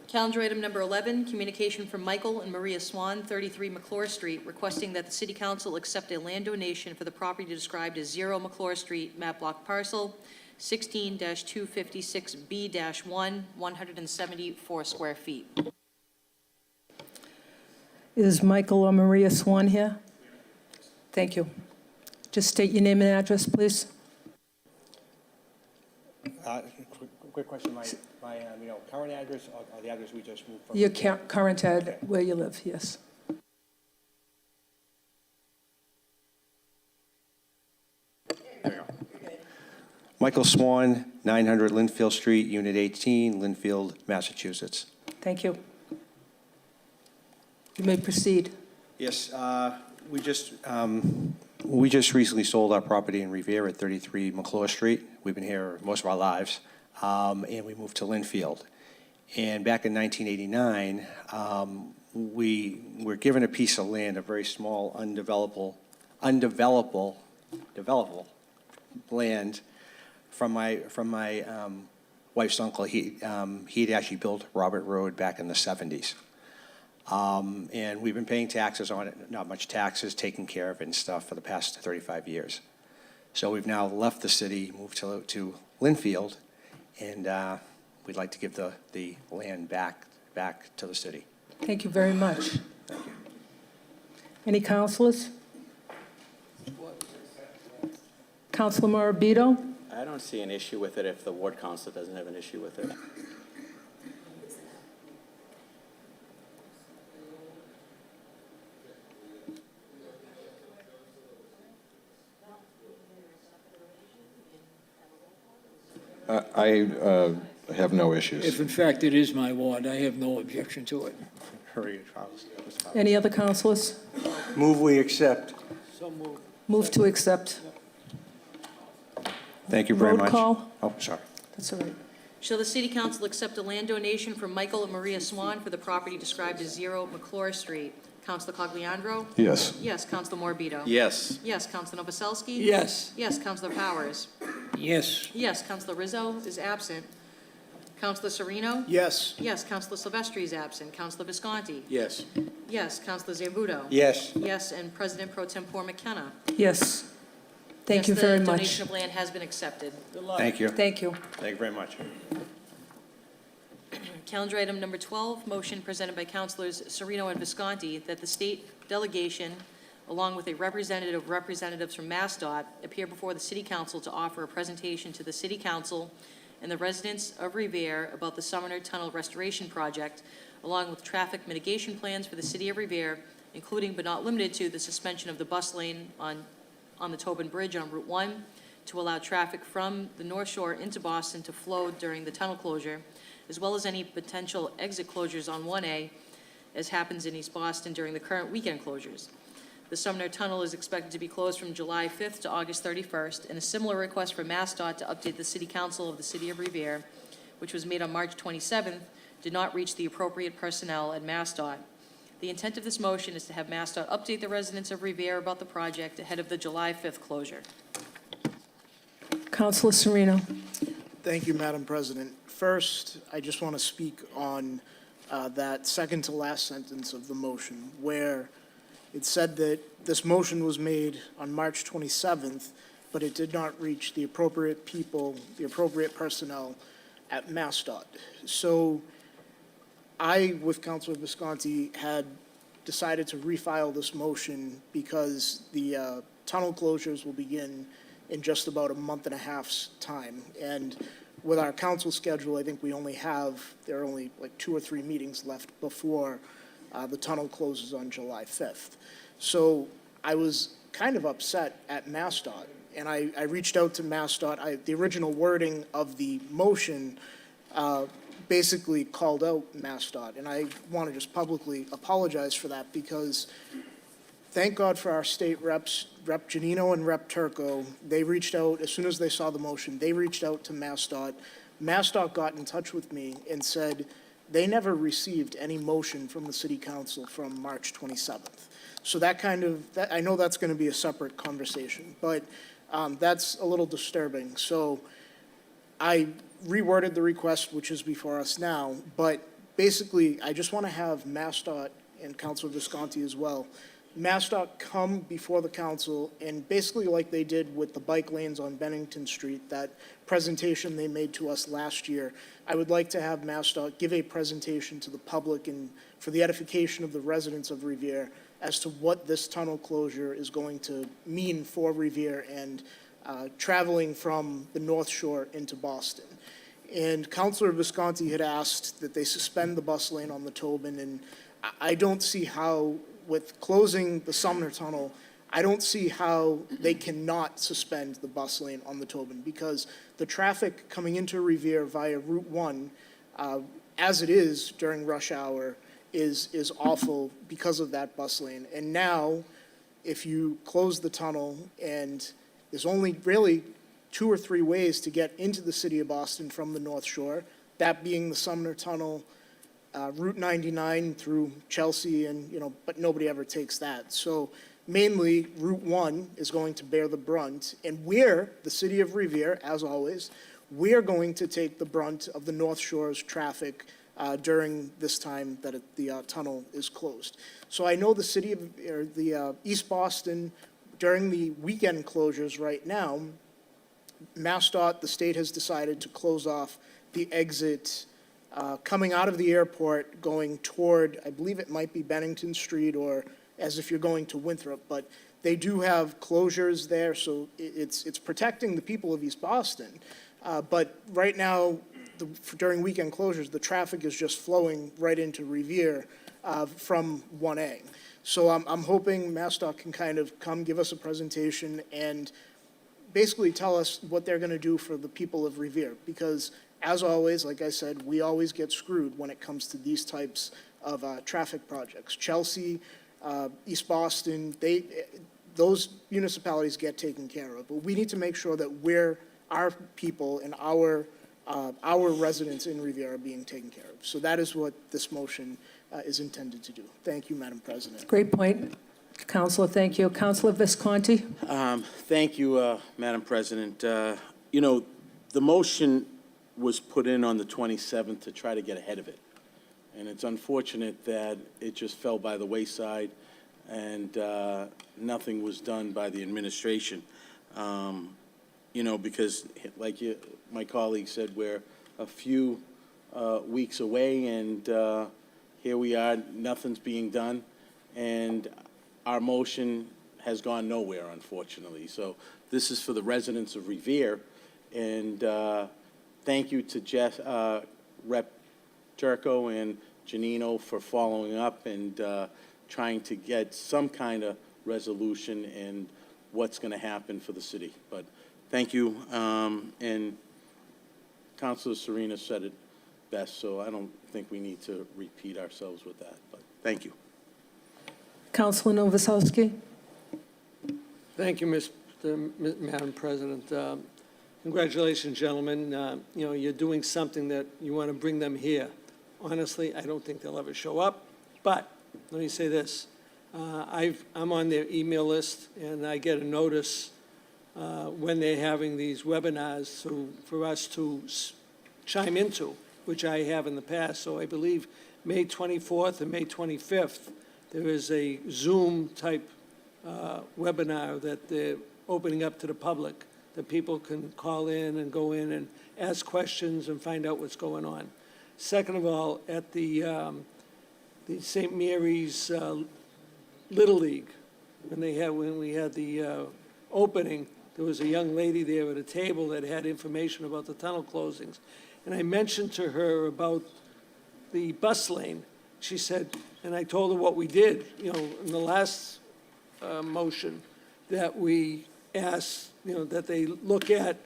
B: Calendar item number 11, communication from Michael and Maria Swan, 33 McClure Street, requesting that the City Council accept a land donation for the property described as 0 McClure Street, map block parcel 16-256B-1, 174 square feet.
A: Is Michael or Maria Swan here? Thank you. Just state your name and address, please.
M: Quick question, my current address or the address we just moved from?
A: Your current ad, where you live, yes.
M: Michael Swan, 900 Linfield Street, Unit 18, Linfield, Massachusetts.
A: Thank you. You may proceed.
M: Yes, we just recently sold our property in Revere at 33 McClure Street. We've been here most of our lives, and we moved to Linfield. And back in 1989, we were given a piece of land, a very small, undevelopable land from my wife's uncle. He'd actually built Robert Road back in the 70s. And we've been paying taxes on it, not much taxes, taking care of it and stuff for the past 35 years. So we've now left the city, moved to Linfield, and we'd like to give the land back to the city.
A: Thank you very much. Any councilors? Councilor Morbido?
N: I don't see an issue with it if the ward council doesn't have an issue with it.
D: I have no issues.
H: If in fact it is my ward, I have no objection to it.
A: Any other councilors?
M: Move we accept.
A: Move to accept.
M: Thank you very much.
A: Roll call?
M: Oh, sorry.
A: That's all right.
B: Shall the City Council accept a land donation from Michael and Maria Swan for the property described as 0 McClure Street? Councilor Cogliandro?
D: Yes.
B: Yes. Councilor Morbido?
I: Yes.
B: Yes. Councilor Novoselsky?
H: Yes.
B: Yes. Councilor Powers?
H: Yes.
B: Yes. Councilor Rizzo is absent. Councilor Sereno?
J: Yes.
B: Yes. Councilor Silvestri is absent. Councilor Visconti?
I: Yes.
B: Yes. Councilor Zambudo?
M: Yes.
B: Yes. And President Pro Tempore McKenna?
A: Yes. Thank you
B: Yes,
A: very
B: The
A: much.
B: donation of land has been accepted.
M: Thank you.
A: Thank you.
M: Thank you very much.
B: Calendar item number 12, motion presented by Councilors Sereno and Visconti that the state delegation, along with a representatives from MassDOT, appear before the City Council to offer a presentation to the City Council and the residents of Revere about the Sumner Tunnel Restoration Project, along with traffic mitigation plans for the City of Revere, including but not limited to the suspension of the bus lane on the Tobin Bridge on Route 1 to allow traffic from the North Shore into Boston to flow during the tunnel closure, as well as any potential exit closures on 1A, as happens in East Boston during the current weekend closures. The Sumner Tunnel is expected to be closed from July 5th to August 31st, and a similar request for MassDOT to update the City Council of the City of Revere, which was made on March 27th, did not reach the appropriate personnel at MassDOT. The intent of this motion is to have MassDOT update the residents of Revere about the project ahead of the July 5th closure.
A: Councilor Sereno.
J: Thank you, Madam President. First, I just want to speak on that second to last sentence of the motion, where it said that this motion was made on March 27th, but it did not reach the appropriate people, the appropriate personnel at MassDOT. So I, with Councilor Visconti, had decided to refile this motion because the tunnel closures will begin in just about a month and a half's time. And with our council schedule, I think there are only like 2 or 3 meetings left before the tunnel closes on July 5th. So I was kind of upset at MassDOT, and I reached out to MassDOT. The original wording of the motion basically called out MassDOT, and I want to just publicly apologize for that, because thank God for our state reps, Rep. Janino and Rep. Turco. They reached out, as soon as they saw the motion, they reached out to MassDOT. MassDOT got in touch with me and said they never received any motion from the City Council from March 27th. So I know that's going to be a separate conversation, but that's a little disturbing. So I reworded the request, which is before us now, but basically, I just want to have MassDOT and Councilor Visconti as well, MassDOT come before the council, and basically like they did with the bike lanes on Bennington Street, that presentation they made to us last year, I would like to have MassDOT give a presentation to the public and for the edification of the residents of Revere as to what this tunnel closure is going to mean for Revere and traveling from the North Shore into Boston. And Councilor Visconti had asked that they suspend the bus lane on the Tobin, and I don't see how, with closing the Sumner Tunnel, I don't see how they cannot suspend the bus lane on the Tobin, because the traffic coming into Revere via Route 1, as it is during rush hour, is awful because of that bus lane. And now, if you close the tunnel, and there's only really 2 or 3 ways to get into the city of Boston from the North Shore, that being the Sumner Tunnel, Route 99 through Chelsea, and, but nobody ever takes that. So mainly, Route 1 is going to bear the brunt, and we're, the city of Revere, as always, we're going to take the brunt of the North Shore's traffic during this time that the tunnel is closed. So I know the East Boston, during the weekend closures right now, MassDOT, the state has decided to close off the exit coming out of the airport going toward, I believe it might be Bennington Street, or as if you're going to Winthrop, but they do have closures there, so it's protecting the people of East Boston. But right now, during weekend closures, the traffic is just flowing right into Revere from 1A. So I'm hoping MassDOT can kind of come give us a presentation and basically tell us what they're going to do for the people of Revere, because as always, like I said, we always get screwed when it comes to these types of traffic projects. Chelsea, East Boston, those municipalities get taken care of. But we need to make sure that our people and our our residents in Revere are being taken care of. So that is what this motion is intended to do. Thank you, Madam President.
A: Great point. Counselor, thank you. Counselor Visconti?
I: Thank you, Madam President. You know, the motion was put in on the 27th to try to get ahead of it. And it's unfortunate that it just fell by the wayside and nothing was done by the administration. You know, because like my colleague said, we're a few weeks away and here we are, nothing's being done. And our motion has gone nowhere, unfortunately. So this is for the residents of Revere. And thank you to Rep. Turco and Janino for following up and trying to get some kind of resolution and what's going to happen for the city. But thank you. And Councilor Serena said it best, so I don't think we need to repeat ourselves with that. But thank you.
A: Counselor Novoselsky?
G: Thank you, Madam President. Congratulations, gentlemen. You know, you're doing something that you want to bring them here. Honestly, I don't think they'll ever show up, but let me say this. I'm on their email list, and I get a notice when they're having these webinars for us to chime into, which I have in the past. So I believe May 24th and May 25th, there is a Zoom-type webinar that they're opening up to the public, that people can call in and go in and ask questions and find out what's going on. Second of all, at the St. Mary's Little League, when we had the opening, there was a young lady there at a table that had information about the tunnel closings. And I mentioned to her about the bus lane. She said, and I told her what we did, you know, in the last motion, that we asked, you know, that they look at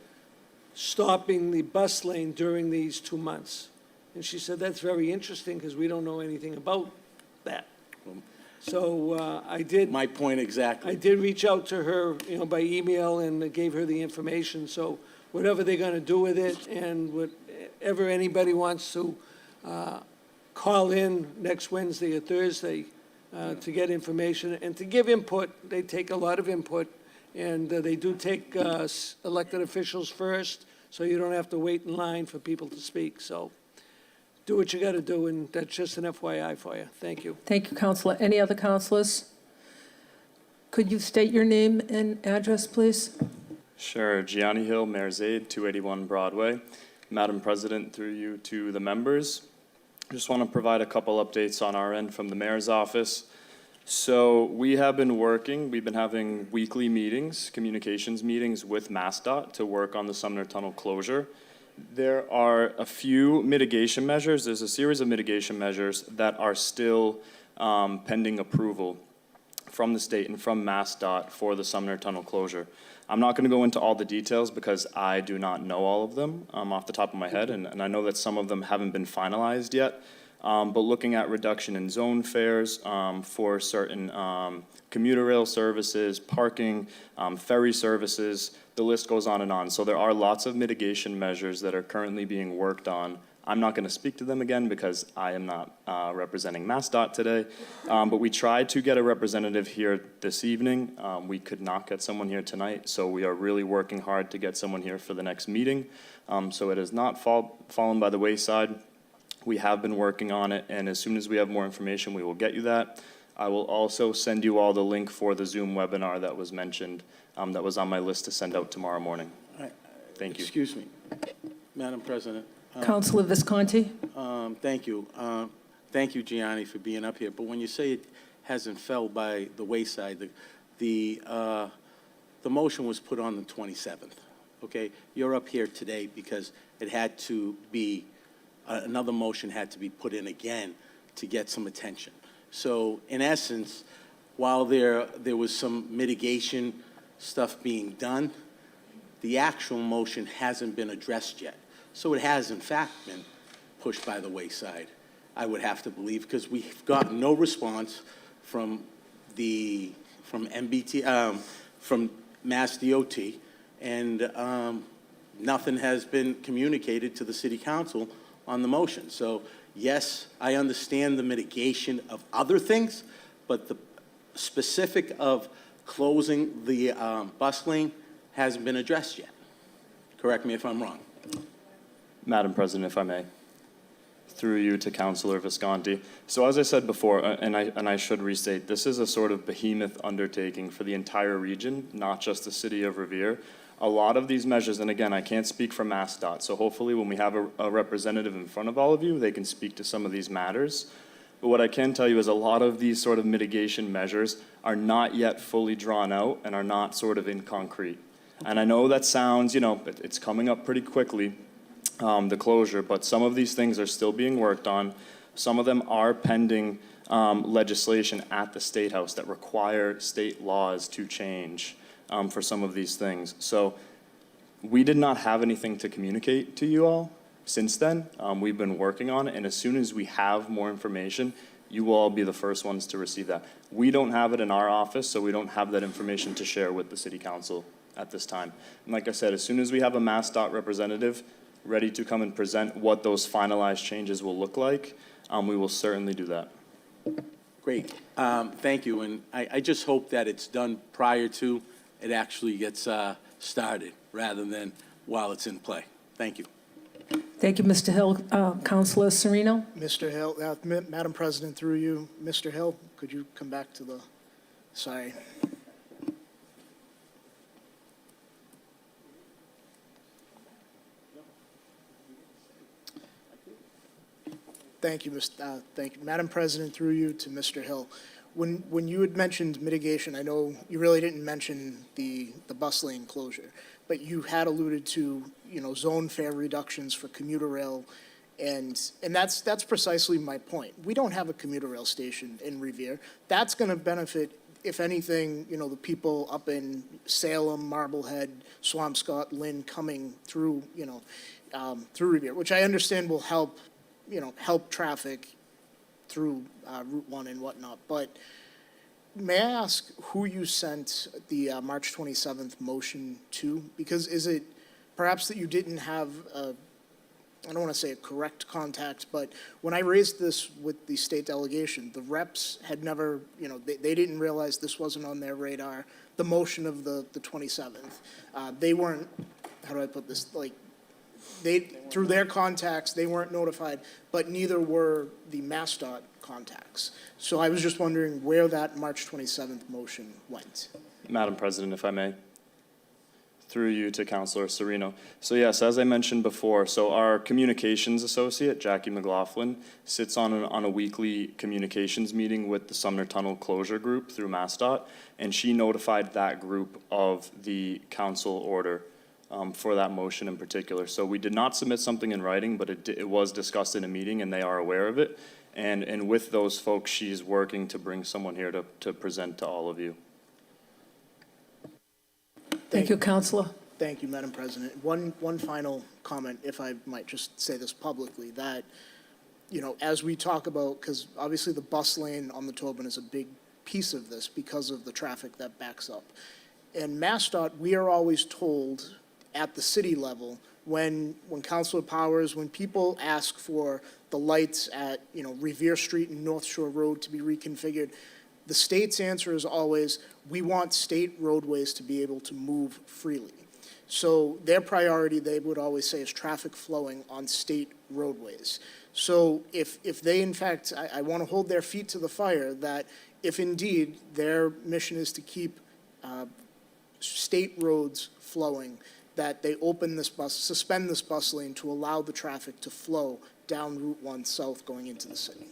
G: stopping the bus lane during these 2 months. And she said, that's very interesting because we don't know anything about that. So I did.
I: My point exactly.
G: I did reach out to her, you know, by email and gave her the information. So whatever they're going to do with it and whatever anybody wants to call in next Wednesday or Thursday to get information and to give input. They take a lot of input, and they do take elected officials first, so you don't have to wait in line for people to speak. So do what you got to do, and that's just an FYI for you. Thank you.
A: Thank you, Counselor. Any other counselors? Could you state your name and address, please?
O: Sure. Gianni Hill, Mayor's Aide, 281 Broadway. Madam President, through you to the members, I just want to provide a couple updates on our end from the Mayor's office. So we have been working, we've been having weekly meetings, communications meetings with MassDOT to work on the Sumner Tunnel closure. There are a few mitigation measures. There's a series of mitigation measures that are still pending approval from the state and from MassDOT for the Sumner Tunnel closure. I'm not going to go into all the details because I do not know all of them off the top of my head, and I know that some of them haven't been finalized yet. But looking at reduction in zone fares for certain commuter rail services, parking, ferry services, the list goes on and on. So there are lots of mitigation measures that are currently being worked on. I'm not going to speak to them again because I am not representing MassDOT today. But we tried to get a representative here this evening. We could not get someone here tonight, so we are really working hard to get someone here for the next meeting. So it has not fallen by the wayside. We have been working on it, and as soon as we have more information, we will get you that. I will also send you all the link for the Zoom webinar that was mentioned, that was on my list to send out tomorrow morning. Thank you.
I: Excuse me, Madam President.
A: Counselor Visconti?
I: Thank you. Thank you, Gianni, for being up here. But when you say it hasn't fell by the wayside, the motion was put on the 27th, okay? You're up here today because it had to be, another motion had to be put in again to get some attention. So in essence, while there was some mitigation stuff being done, the actual motion hasn't been addressed yet. So it has, in fact, been pushed by the wayside, I would have to believe, because we've gotten no response from from MassDOT, and nothing has been communicated to the city council on the motion. So yes, I understand the mitigation of other things, but the specific of closing the bus lane hasn't been addressed yet. Correct me if I'm wrong.
O: Madam President, if I may, through you to Councilor Visconti. So as I said before, and I should restate, this is a sort of behemoth undertaking for the entire region, not just the city of Revere. A lot of these measures, and again, I can't speak for MassDOT, so hopefully when we have a representative in front of all of you, they can speak to some of these matters. But what I can tell you is a lot of these sort of mitigation measures are not yet fully drawn out and are not sort of in concrete. And I know that sounds, it's coming up pretty quickly, the closure, but some of these things are still being worked on. Some of them are pending legislation at the State House that require state laws to change for some of these things. So we did not have anything to communicate to you all since then. We've been working on it, and as soon as we have more information, you will all be the first ones to receive that. We don't have it in our office, so we don't have that information to share with the City Council at this time. And like I said, as soon as we have a MassDOT representative ready to come and present what those finalized changes will look like, we will certainly do that.
I: Great. Thank you. And I just hope that it's done prior to it actually gets started rather than while it's in play. Thank you.
A: Thank you, Mr. Hill. Councilor Sereno?
J: Mr. Hill, Madam President, through you, Mr. Hill, could you come back to the, sorry. Thank you, thank you. Madam President, through you to Mr. Hill. When you had mentioned mitigation, I know you really didn't mention the bus lane closure, but you had alluded to, zone fare reductions for commuter rail, and that's precisely my point. We don't have a commuter rail station in Revere. That's going to benefit, if anything, the people up in Salem, Marblehead, Swampscott, Lynn coming through, through Revere, which I understand will help, help traffic through Route 1 and whatnot. But may I ask who you sent the March 27th motion to? Because is it perhaps that you didn't have I don't want to say a correct contact, but when I raised this with the state delegation, the reps had never, they didn't realize this wasn't on their radar, the motion of the 27th. They weren't, how do I put this, through their contacts, they weren't notified, but neither were the MassDOT contacts. So I was just wondering where that March 27th motion went.
O: Madam President, if I may, through you to Councilor Sereno. So yes, as I mentioned before, so our communications associate, Jackie McLaughlin, sits on a weekly communications meeting with the Sumner Tunnel Closure Group through MassDOT, and she notified that group of the council order for that motion in particular. So we did not submit something in writing, but it was discussed in a meeting, and they are aware of it. And with those folks, she's working to bring someone here to present to all of you.
A: Thank you, Councilor.
J: Thank you, Madam President. One final comment, if I might just say this publicly, that, as we talk about, because obviously the bus lane on the Tobin is a big piece of this because of the traffic that backs up. And MassDOT, we are always told at the city level, when Councilor Powers, when people ask for the lights at, Revere Street and North Shore Road to be reconfigured, the state's answer is always, we want state roadways to be able to move freely. So their priority, they would always say, is traffic flowing on state roadways. So if they, in fact, I want to hold their feet to the fire that if indeed their mission is to keep state roads flowing, that they suspend this bus lane to allow the traffic to flow down Route 1 south going into the city.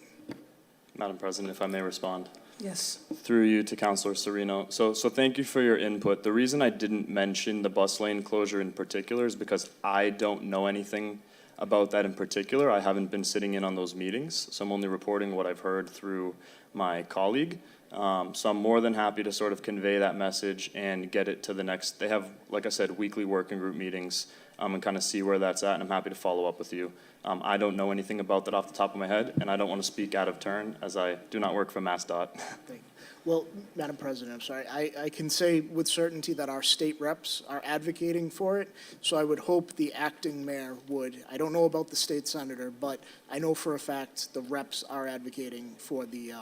O: Madam President, if I may respond.
A: Yes.
O: Through you to Councilor Sereno. So thank you for your input. The reason I didn't mention the bus lane closure in particular is because I don't know anything about that in particular. I haven't been sitting in on those meetings, so I'm only reporting what I've heard through my colleague. So I'm more than happy to sort of convey that message and get it to the next. They have, like I said, weekly working group meetings and kind of see where that's at, and I'm happy to follow up with you. I don't know anything about that off the top of my head, and I don't want to speak out of turn as I do not work for MassDOT.
J: Thank you. Well, Madam President, I'm sorry, I can say with certainty that our state reps are advocating for it, so I would hope the acting mayor would. I don't know about the state senator, but I know for a fact the reps are advocating for the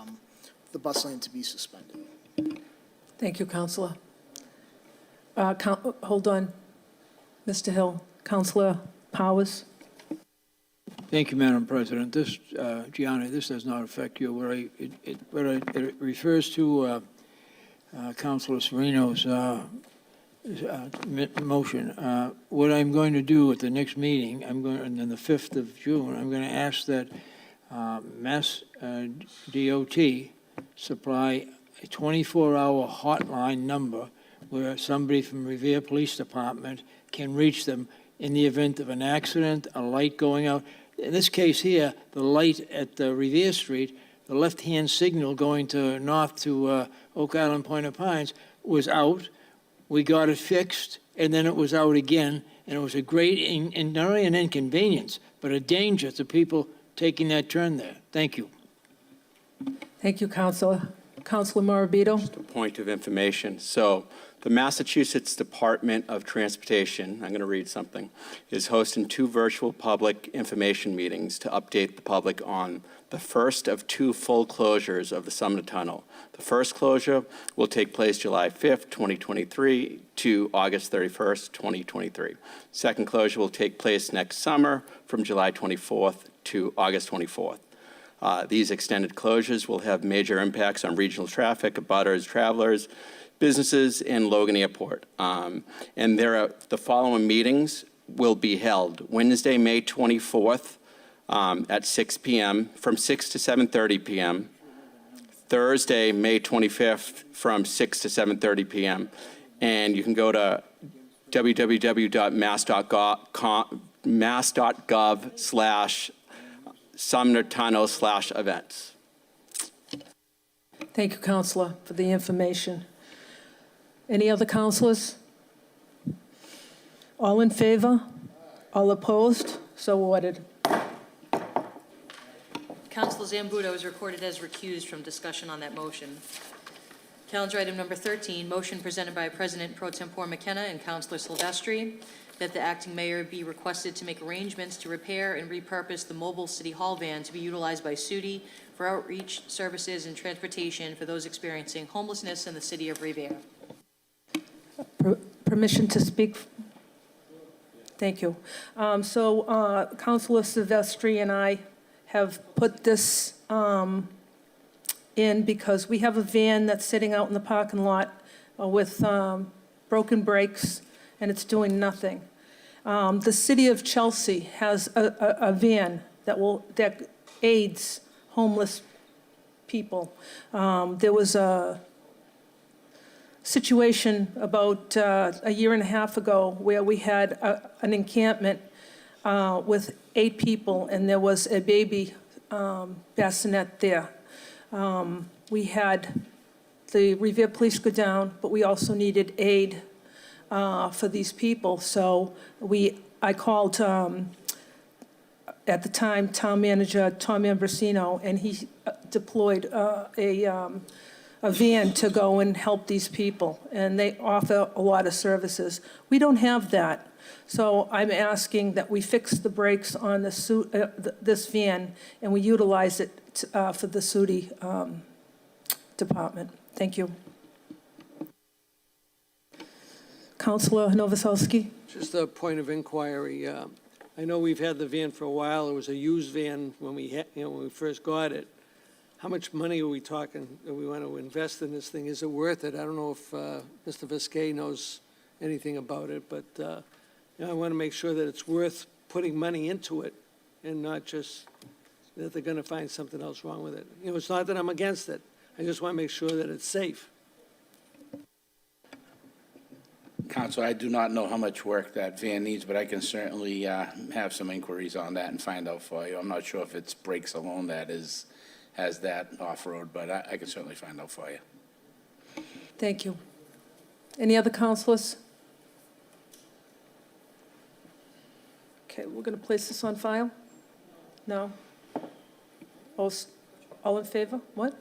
J: bus lane to be suspended.
A: Thank you, Counselor. Hold on, Mr. Hill. Counselor Powers?
H: Thank you, Madam President. This, Gianni, this does not affect you. It refers to Councilor Sereno's motion. What I'm going to do at the next meeting, on the 5th of June, I'm going to ask that Mass DOT supply a 24-hour hotline number where somebody from Revere Police Department can reach them in the event of an accident, a light going out. In this case here, the light at Revere Street, the left-hand signal going north to Oak Island Point of Pines was out. We got it fixed, and then it was out again, and it was a great, and not only an inconvenience, but a danger to people taking that turn there. Thank you.
A: Thank you, Counselor. Counselor Morabito?
N: Just a point of information. So the Massachusetts Department of Transportation, I'm going to read something, is hosting 2 virtual public information meetings to update the public on the first of 2 full closures of the Sumner Tunnel. The first closure will take place July 5th, 2023 to August 31st, 2023. Second closure will take place next summer from July 24th to August 24th. These extended closures will have major impacts on regional traffic, abutters, travelers, businesses, and Logan Airport. And the following meetings will be held Wednesday, May 24th at 6 p.m. from 6 to 7:30 p.m. Thursday, May 25th from 6 to 7:30 p.m. And you can go to www.mass.gov/Sumner Tunnel/events.
A: Thank you, Counselor, for the information. Any other counselors? All in favor? All opposed? So ordered.
B: Councilor Zambudo is recorded as recused from discussion on that motion. Calendar item number 13, motion presented by President Pro Tempore McKenna and Councilor Silvestri that the acting mayor be requested to make arrangements to repair and repurpose the mobile city hall van to be utilized by SUDI for outreach services and transportation for those experiencing homelessness in the city of Revere.
A: Permission to speak? Thank you. Councilor Silvestri and I have put this in because we have a van that's sitting out in the parking lot with broken brakes, and it's doing nothing. The city of Chelsea has a van that aids homeless people. There was a situation about a year and a half ago where we had an encampment with 8 people, and there was a baby bassinet there. We had the Revere Police go down, but we also needed aid for these people. So I called, at the time, Town Manager Tom Ambrosino, and he deployed a van to go and help these people, and they offer a lot of services. We don't have that. So I'm asking that we fix the brakes on this van, and we utilize it for the SUDI department. Thank you. Councilor Novoselsky?
G: Just a point of inquiry. I know we've had the van for a while. It was a used van when we first got it. How much money are we talking that we want to invest in this thing? Is it worth it? I don't know if Mr. Viscay knows anything about it, but I want to make sure that it's worth putting money into it and not just that they're going to find something else wrong with it. It's not that I'm against it. I just want to make sure that it's safe.
L: Council, I do not know how much work that van needs, but I can certainly have some inquiries on that and find out for you. I'm not sure if it's brakes alone that has that off-road, but I can certainly find out for you.
A: Thank you. Any other councilors? Okay, we're going to place this on file? No? All in favor? What?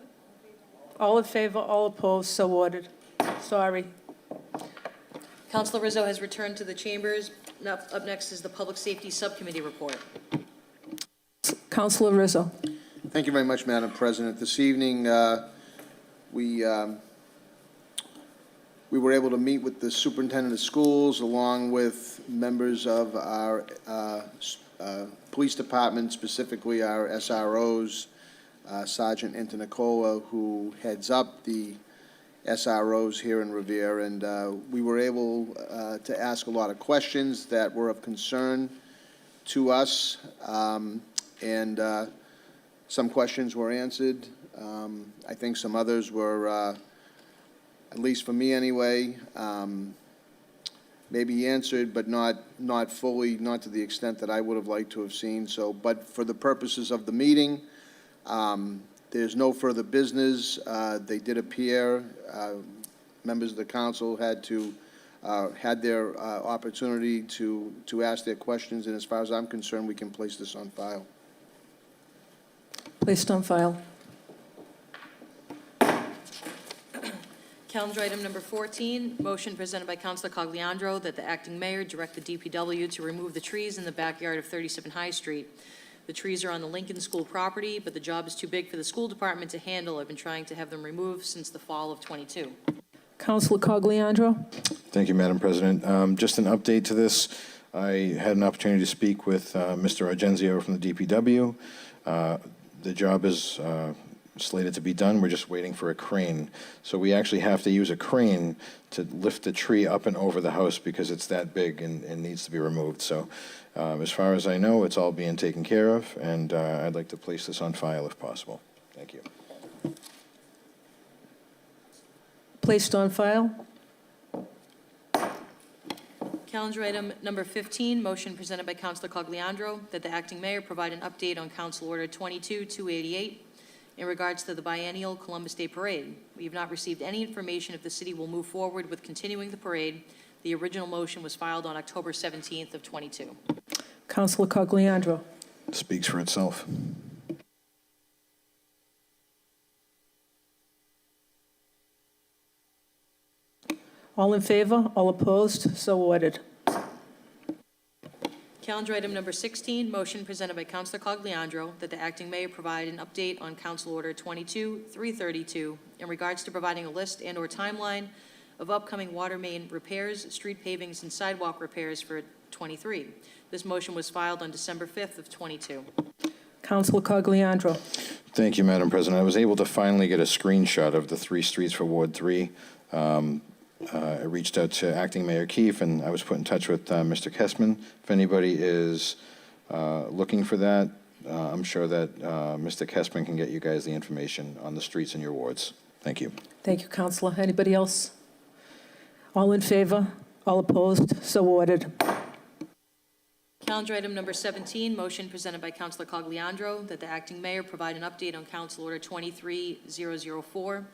A: All in favor, all opposed, so ordered. Sorry.
B: Counselor Rizzo has returned to the chambers. Up next is the Public Safety Subcommittee report.
A: Counselor Rizzo.
C: Thank you very much, Madam President. This evening, we were able to meet with the superintendent of schools along with members of our police department, specifically our SROs, Sergeant Antonicola, who heads up the SROs here in Revere, and we were able to ask a lot of questions that were of concern to us, and some questions were answered. I think some others were, at least for me anyway, maybe answered, but not fully, not to the extent that I would have liked to have seen. So, but for the purposes of the meeting, there's no further business. They did appear. Members of the council had their opportunity to ask their questions, and as far as I'm concerned, we can place this on file.
A: Placed on file.
B: Calendar item number 14, motion presented by Councilor Cogliandro that the acting mayor direct the DPW to remove the trees in the backyard of 37 High Street. The trees are on the Lincoln School property, but the job is too big for the school department to handle. I've been trying to have them removed since the fall of '22.
A: Counselor Cogliandro.
D: Thank you, Madam President. Just an update to this. I had an opportunity to speak with Mr. Argenzio from the DPW. The job is slated to be done. We're just waiting for a crane. So we actually have to use a crane to lift the tree up and over the house because it's that big and needs to be removed. So as far as I know, it's all being taken care of, and I'd like to place this on file if possible. Thank you.
A: Placed on file.
B: Calendar item number 15, motion presented by Councilor Cogliandro that the acting mayor provide an update on Council Order 22-288 in regards to the biennial Columbus Day Parade. We have not received any information if the city will move forward with continuing the parade. The original motion was filed on October 17th of '22.
A: Counselor Cogliandro.
D: Speaks for itself.
A: All in favor, all opposed, so ordered.
B: Calendar item number 16, motion presented by Councilor Cogliandro that the acting mayor provide an update on Council Order 22-332 in regards to providing a list and/or timeline of upcoming water main repairs, street pavings, and sidewalk repairs for '23. This motion was filed on December 5th of '22.
A: Counselor Cogliandro.
D: Thank you, Madam President. I was able to finally get a screenshot of the 3 streets for Ward 3. I reached out to Acting Mayor Keefe, and I was put in touch with Mr. Kessman. If anybody is looking for that, I'm sure that Mr. Kessman can get you guys the information on the streets in your wards. Thank you.
A: Thank you, Counselor. Anybody else? All in favor, all opposed, so ordered.
B: Calendar item number 17, motion presented by Councilor Cogliandro that the acting mayor provide an update on Council Order 23004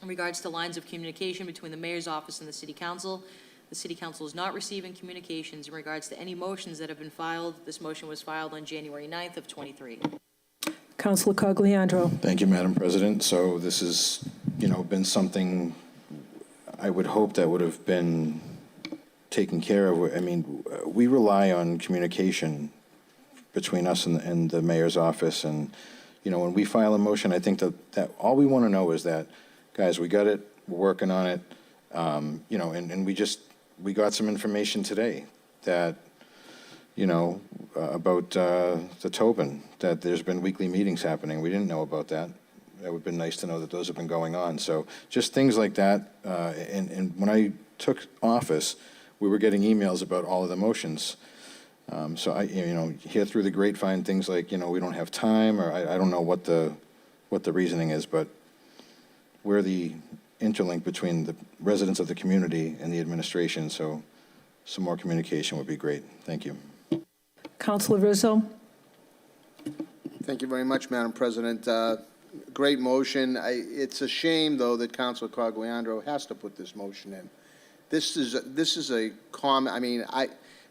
B: in regards to lines of communication between the mayor's office and the city council. The city council is not receiving communications in regards to any motions that have been filed. This motion was filed on January 9th of '23.
A: Counselor Cogliandro.
D: Thank you, Madam President. So this has, been something I would hope that would have been taken care of. I mean, we rely on communication between us and the mayor's office. And, when we file a motion, I think that all we want to know is that, guys, we got it, we're working on it, and we got some information today that, about the Tobin, that there's been weekly meetings happening. We didn't know about that. It would have been nice to know that those have been going on. So just things like that. And when I took office, we were getting emails about all of the motions. So I, hear through the grapevine things like, we don't have time, or I don't know what the reasoning is, but we're the interlink between the residents of the community and the administration, so some more communication would be great. Thank you.
A: Counselor Rizzo.
C: Thank you very much, Madam President. Great motion. It's a shame, though, that Councilor Cogliandro has to put this motion in. This is a common,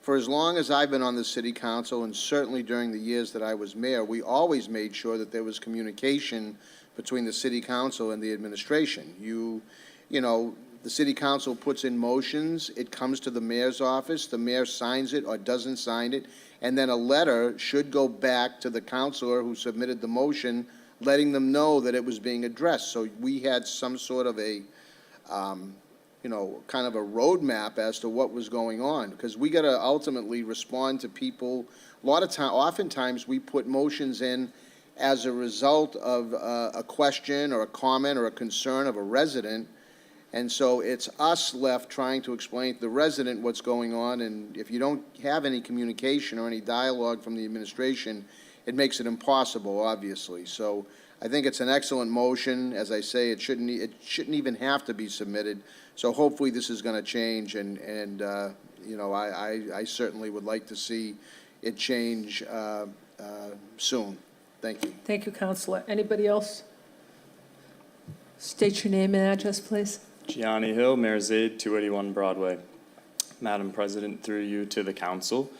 C: for as long as I've been on the city council, and certainly during the years that I was mayor, we always made sure that there was communication between the city council and the administration. You know, the city council puts in motions, it comes to the mayor's office, the mayor signs it or doesn't sign it, and then a letter should go back to the councilor who submitted the motion, letting them know that it was being addressed. So we had some sort of a, you know, kind of a roadmap as to what was going on, because we got to ultimately respond to people. Oftentimes, we put motions in as a result of a question or a comment or a concern of a resident, and so it's us left trying to explain to the resident what's going on, and if you don't have any communication or any dialogue from the administration, it makes it impossible, obviously. So I think it's an excellent motion. As I say, it shouldn't even have to be submitted. So hopefully this is going to change, and you know, I certainly would like to see it change soon. Thank you.
A: Thank you, Counselor. Anybody else? State your name and address, please.
O: Gianni Hill, Mayor's Aide, 281 Broadway. Madam President, through you to the council.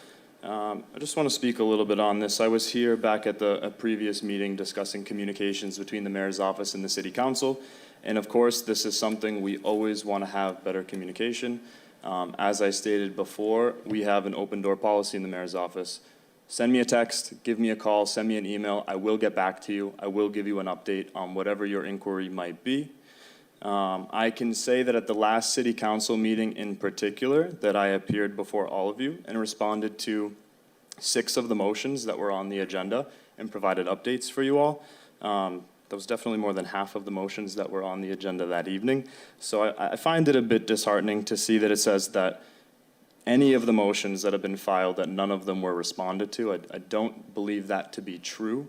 O: I just want to speak a little bit on this. I was here back at a previous meeting discussing communications between the mayor's office and the city council. And of course, this is something we always want to have better communication. As I stated before, we have an open door policy in the mayor's office. Send me a text, give me a call, send me an email. I will get back to you. I will give you an update on whatever your inquiry might be. I can say that at the last city council meeting in particular, that I appeared before all of you and responded to 6 of the motions that were on the agenda and provided updates for you all. That was definitely more than half of the motions that were on the agenda that evening. So I find it a bit disheartening to see that it says that any of the motions that have been filed, that none of them were responded to. I don't believe that to be true.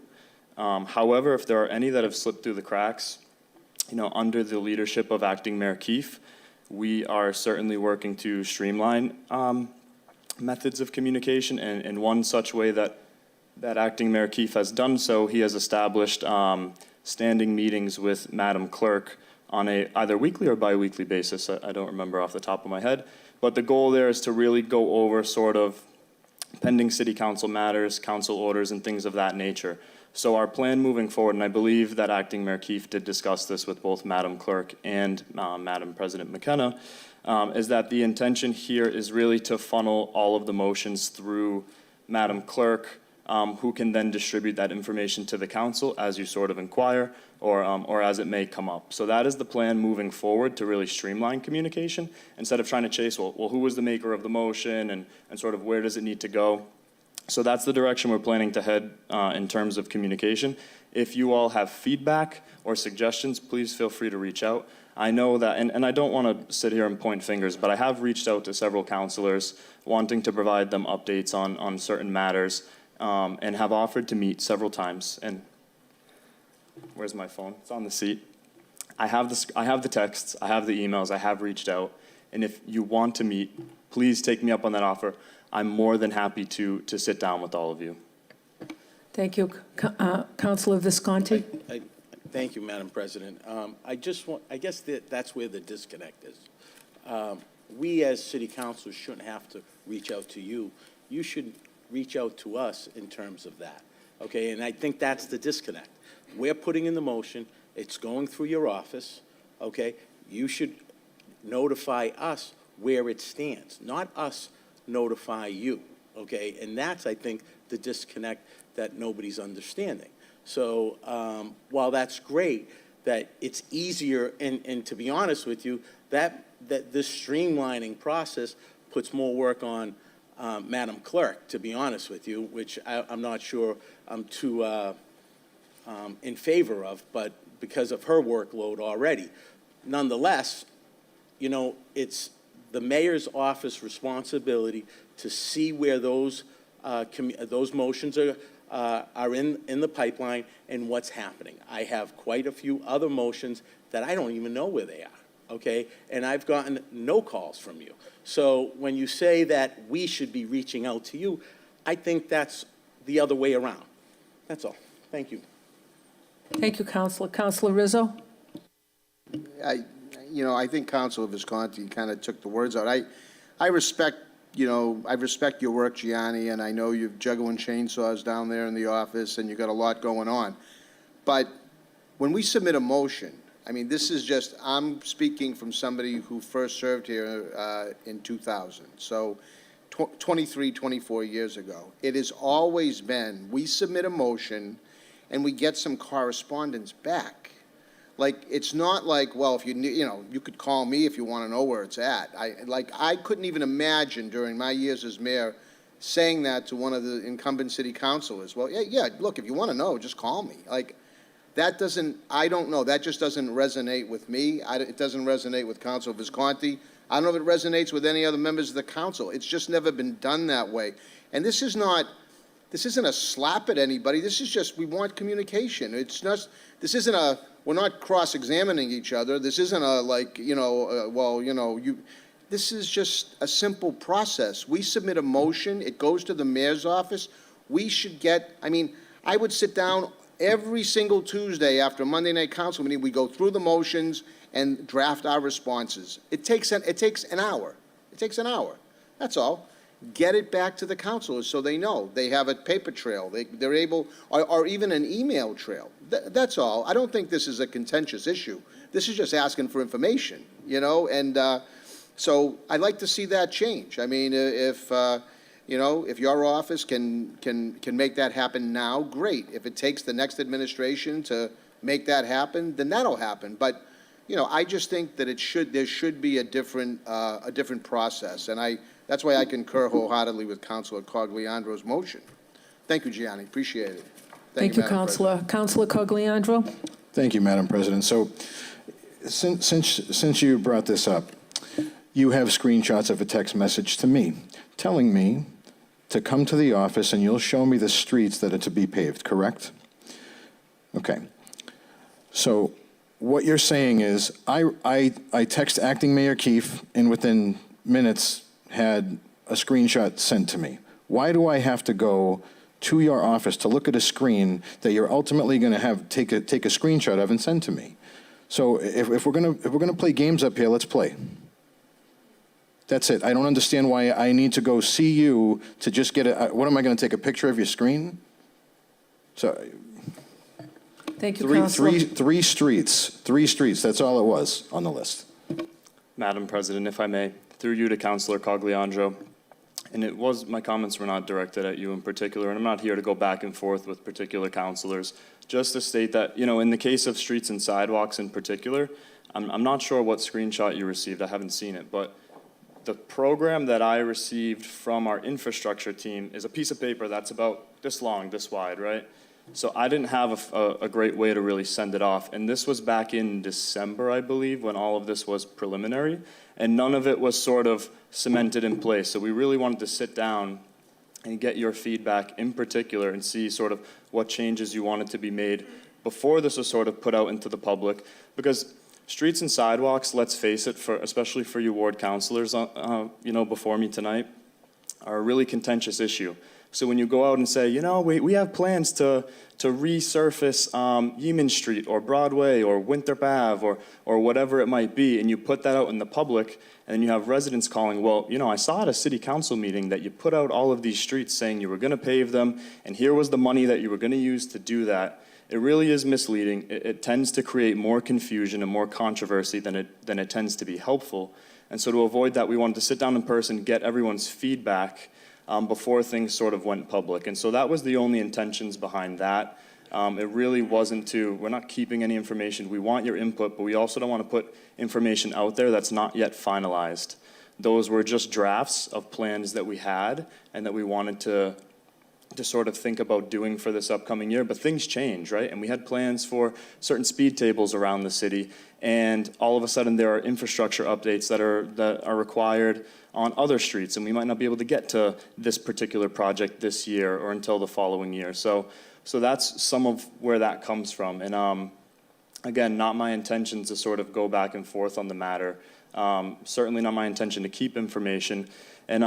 O: However, if there are any that have slipped through the cracks, you know, under the leadership of Acting Mayor Keefe, we are certainly working to streamline methods of communication, and in one such way that Acting Mayor Keefe has done so, he has established standing meetings with Madam Clerk on a either weekly or bi-weekly basis. I don't remember off the top of my head, but the goal there is to really go over sort of pending city council matters, council orders, and things of that nature. So our plan moving forward, and I believe that Acting Mayor Keefe did discuss this with both Madam Clerk and Madam President McKenna, is that the intention here is really to funnel all of the motions through Madam Clerk, who can then distribute that information to the council as you sort of inquire, or as it may come up. So that is the plan moving forward, to really streamline communication instead of trying to chase, well, who was the maker of the motion, and sort of where does it need to go. So that's the direction we're planning to head in terms of communication. If you all have feedback or suggestions, please feel free to reach out. I know that, and I don't want to sit here and point fingers, but I have reached out to several councilors wanting to provide them updates on certain matters, and have offered to meet several times. And where's my phone? It's on the seat. I have the texts, I have the emails, I have reached out. And if you want to meet, please take me up on that offer. I'm more than happy to sit down with all of you.
A: Thank you. Councilor Visconti?
I: Thank you, Madam President. I guess that's where the disconnect is. We as city councilors shouldn't have to reach out to you. You should reach out to us in terms of that, okay? And I think that's the disconnect. We're putting in the motion, it's going through your office, okay? You should notify us where it stands, not us notify you, okay? And that's, I think, the disconnect that nobody's understanding. So while that's great, that it's easier, and to be honest with you, that this streamlining process puts more work on Madam Clerk, to be honest with you, which I'm not sure I'm too in favor of, but because of her workload already. Nonetheless, you know, it's the mayor's office responsibility to see where those motions are in the pipeline and what's happening. I have quite a few other motions that I don't even know where they are, okay? And I've gotten no calls from you. So when you say that we should be reaching out to you, I think that's the other way around. That's all. Thank you.
A: Thank you, Councilor. Councilor Rizzo?
C: I think Councilor Visconti kind of took the words out. I respect your work, Gianni, and I know you're juggling chainsaws down there in the office, and you've got a lot going on. But when we submit a motion, I mean, this is just, I'm speaking from somebody who first served here in 2000, so 23, 24 years ago. It has always been, we submit a motion and we get some correspondence back. Like, it's not like, well, if you could call me if you want to know where it's at. I couldn't even imagine during my years as mayor saying that to one of the incumbent city councilors. Well, yeah, look, if you want to know, just call me. Like, that doesn't, I don't know, that just doesn't resonate with me. It doesn't resonate with Councilor Visconti. I don't know if it resonates with any other members of the council. It's just never been done that way. And this isn't a slap at anybody. This is just, we want communication. It's not, this isn't a, we're not cross-examining each other. This isn't a, like, this is just a simple process. We submit a motion, it goes to the mayor's office. We should get, I mean, I would sit down every single Tuesday after Monday night council meeting. We go through the motions and draft our responses. It takes an hour. It takes an hour. That's all. Get it back to the councilors so they know. They have a paper trail. They're able, or even an email trail. That's all. I don't think this is a contentious issue. This is just asking for information, and so I'd like to see that change. I mean, if your office can make that happen now, great. If it takes the next administration to make that happen, then that'll happen. But, I just think that there should be a different process. And that's why I concur wholeheartedly with Councilor Cogliandro's motion. Thank you, Gianni. Appreciate it.
A: Thank you,
C: Madam
A: Councilor. Councilor Cogliandro?
D: Thank you, Madam President. So since you brought this up, you have screenshots of a text message to me telling me to come to the office and you'll show me the streets that are to be paved, correct? Okay. So what you're saying is I text Acting Mayor Keefe and within minutes had a screenshot sent to me. Why do I have to go to your office to look at a screen that you're ultimately going to take a screenshot of and send to me? So if we're gonna play games up here, let's play. That's it. I don't understand why I need to go see you to just get what am I going to take a picture of your screen? So
A: Thank you, Councilor.
D: three streets. That's all it was on the list.
O: Madam President, if I may, through you to Councilor Cogliandro, and my comments were not directed at you in particular, and I'm not here to go back and forth with particular councilors, just to state that, in the case of streets and sidewalks in particular, I'm not sure what screenshot you received. I haven't seen it, but the program that I received from our infrastructure team is a piece of paper that's about this long, this wide, right? So I didn't have a great way to really send it off. And this was back in December, I believe, when all of this was preliminary. And none of it was sort of cemented in place. So we really wanted to sit down and get your feedback in particular and see sort of what changes you wanted to be made before this was sort of put out into the public. Because streets and sidewalks, let's face it, especially for you ward councilors, before me tonight, are a really contentious issue. So when you go out and say, we have plans to resurface Yeaman Street or Broadway or Winthrop Ave or whatever it might be, and you put that out in the public, and you have residents calling, well, I saw at a city council meeting that you put out all of these streets saying you were going to pave them, and here was the money that you were going to use to do that. It really is misleading. It tends to create more confusion and more controversy than it tends to be helpful. And so to avoid that, we wanted to sit down in person, get everyone's feedback before things sort of went public. And so that was the only intentions behind that. It really wasn't we're not keeping any information. We want your input, but we also don't want to put information out there that's not yet finalized. Those were just drafts of plans that we had and that we wanted to sort of think about doing for this upcoming year, but things change, right? And we had plans for certain speed tables around the city, and all of a sudden there are infrastructure updates that are required on other streets, and we might not be able to get to this particular project this year or until the following year. So that's some of where that comes from. And again, not my intention to sort of go back and forth on the matter. Certainly not my intention to keep information. And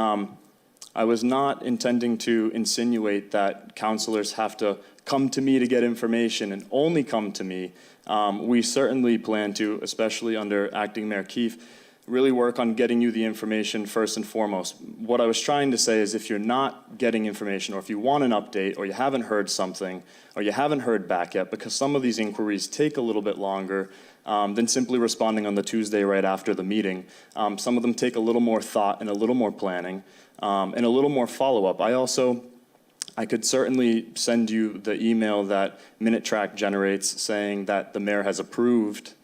O: I was not intending to insinuate that councilors have to come to me to get information and only come to me. We certainly plan to, especially under Acting Mayor Keefe, really work on getting you the information first and foremost. What I was trying to say is if you're not getting information, or if you want an update, or you haven't heard something, or you haven't heard back yet, because some of these inquiries take a little bit longer than simply responding on the Tuesday right after the meeting. Some of them take a little more thought and a little more planning and a little more follow-up. I could certainly send you the email that MinuteTrack generates saying that the mayor has approved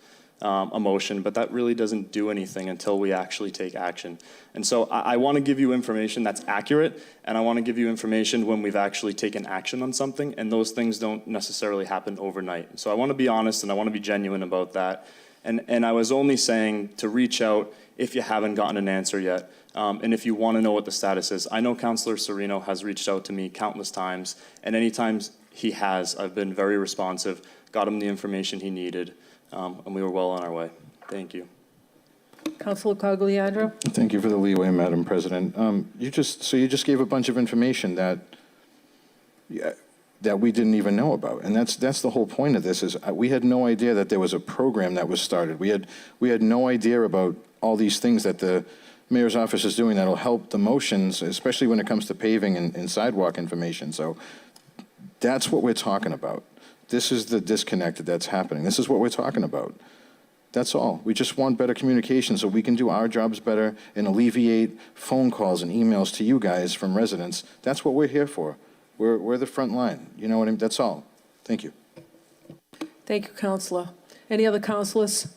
O: a motion, but that really doesn't do anything until we actually take action. And so I want to give you information that's accurate, and I want to give you information when we've actually taken action on something, and those things don't necessarily happen overnight. So I want to be honest, and I want to be genuine about that. And I was only saying to reach out if you haven't gotten an answer yet, and if you want to know what the status is. I know Councilor Serino has reached out to me countless times, and any times he has, I've been very responsive, got him the information he needed, and we were well on our way. Thank you.
A: Councilor Cogliandro?
D: Thank you for the leeway, Madam President. You just gave a bunch of information that we didn't even know about, and that's the whole point of this. Is we had no idea that there was a program that was started. We had no idea about all these things that the mayor's office is doing that'll help the motions, especially when it comes to paving and sidewalk information. So that's what we're talking about. This is the disconnect that's happening. This is what we're talking about. That's all. We just want better communication so we can do our jobs better and alleviate phone calls and emails to you guys from residents. That's what we're here for. We're the front line. You know what I mean? That's all. Thank you.
A: Thank you, Councilor. Any other councilors?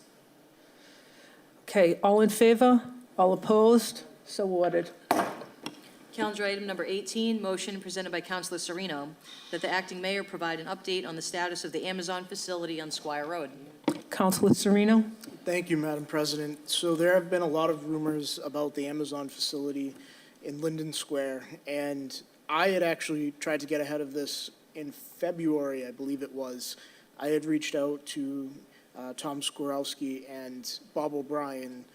A: Okay, all in favor? All opposed? So ordered.
B: Calendar item number 18, motion presented by Councilor Serino that the acting mayor provide an update on the status of the Amazon facility on Squire Road.
A: Councilor Serino?
J: Thank you, Madam President. So there have been a lot of rumors about the Amazon facility in Linden Square, and I had actually tried to get ahead of this in February, I believe it was. I had reached out to Tom Skorowski and Bob O'Brien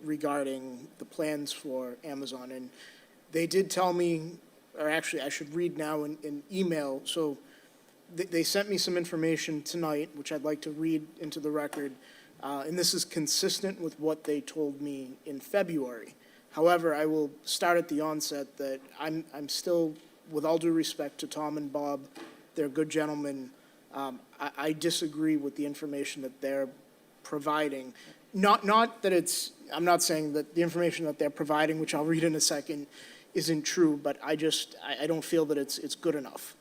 J: regarding the plans for Amazon, and they did tell me, or actually I should read now in email. So they sent me some information tonight, which I'd like to read into the record, and this is consistent with what they told me in February. However, I will start at the onset that I'm still, with all due respect to Tom and Bob, they're good gentlemen. I disagree with the information that they're providing. Not that it's, I'm not saying that the information that they're providing, which I'll read in a second, isn't true, but I don't feel that it's good enough.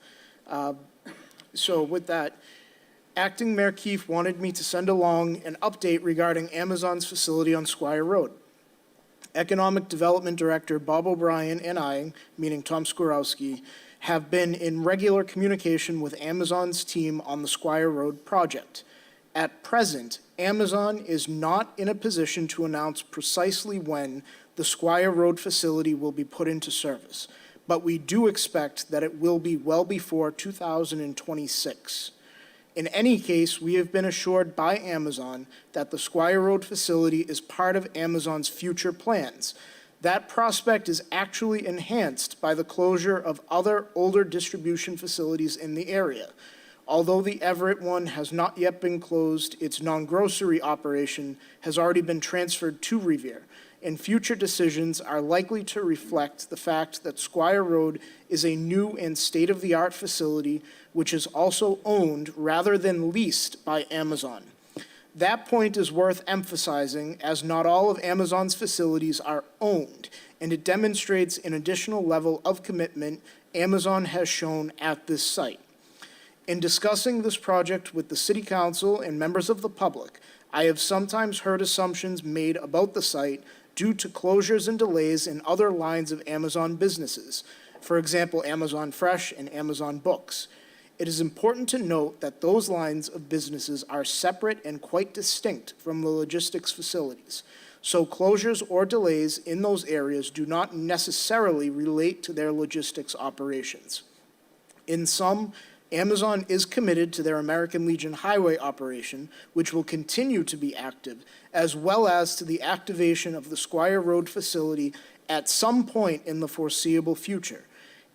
J: So with that, Acting Mayor Keefe wanted me to send along an update regarding Amazon's facility on Squire Road. Economic Development Director Bob O'Brien and I, meaning Tom Skorowski, have been in regular communication with Amazon's team on the Squire Road project. At present, Amazon is not in a position to announce precisely when the Squire Road facility will be put into service, but we do expect that it will be well before 2026. In any case, we have been assured by Amazon that the Squire Road facility is part of Amazon's future plans. That prospect is actually enhanced by the closure of other older distribution facilities in the area. Although the Everett one has not yet been closed, its non-grocery operation has already been transferred to Revere, and future decisions are likely to reflect the fact that Squire Road is a new and state-of-the-art facility which is also owned rather than leased by Amazon. That point is worth emphasizing, as not all of Amazon's facilities are owned, and it demonstrates an additional level of commitment Amazon has shown at this site. In discussing this project with the City Council and members of the public, I have sometimes heard assumptions made about the site due to closures and delays in other lines of Amazon businesses, for example, Amazon Fresh and Amazon Books. It is important to note that those lines of businesses are separate and quite distinct from the logistics facilities. So closures or delays in those areas do not necessarily relate to their logistics operations. In sum, Amazon is committed to their American Legion Highway operation, which will continue to be active, as well as to the activation of the Squire Road facility at some point in the foreseeable future.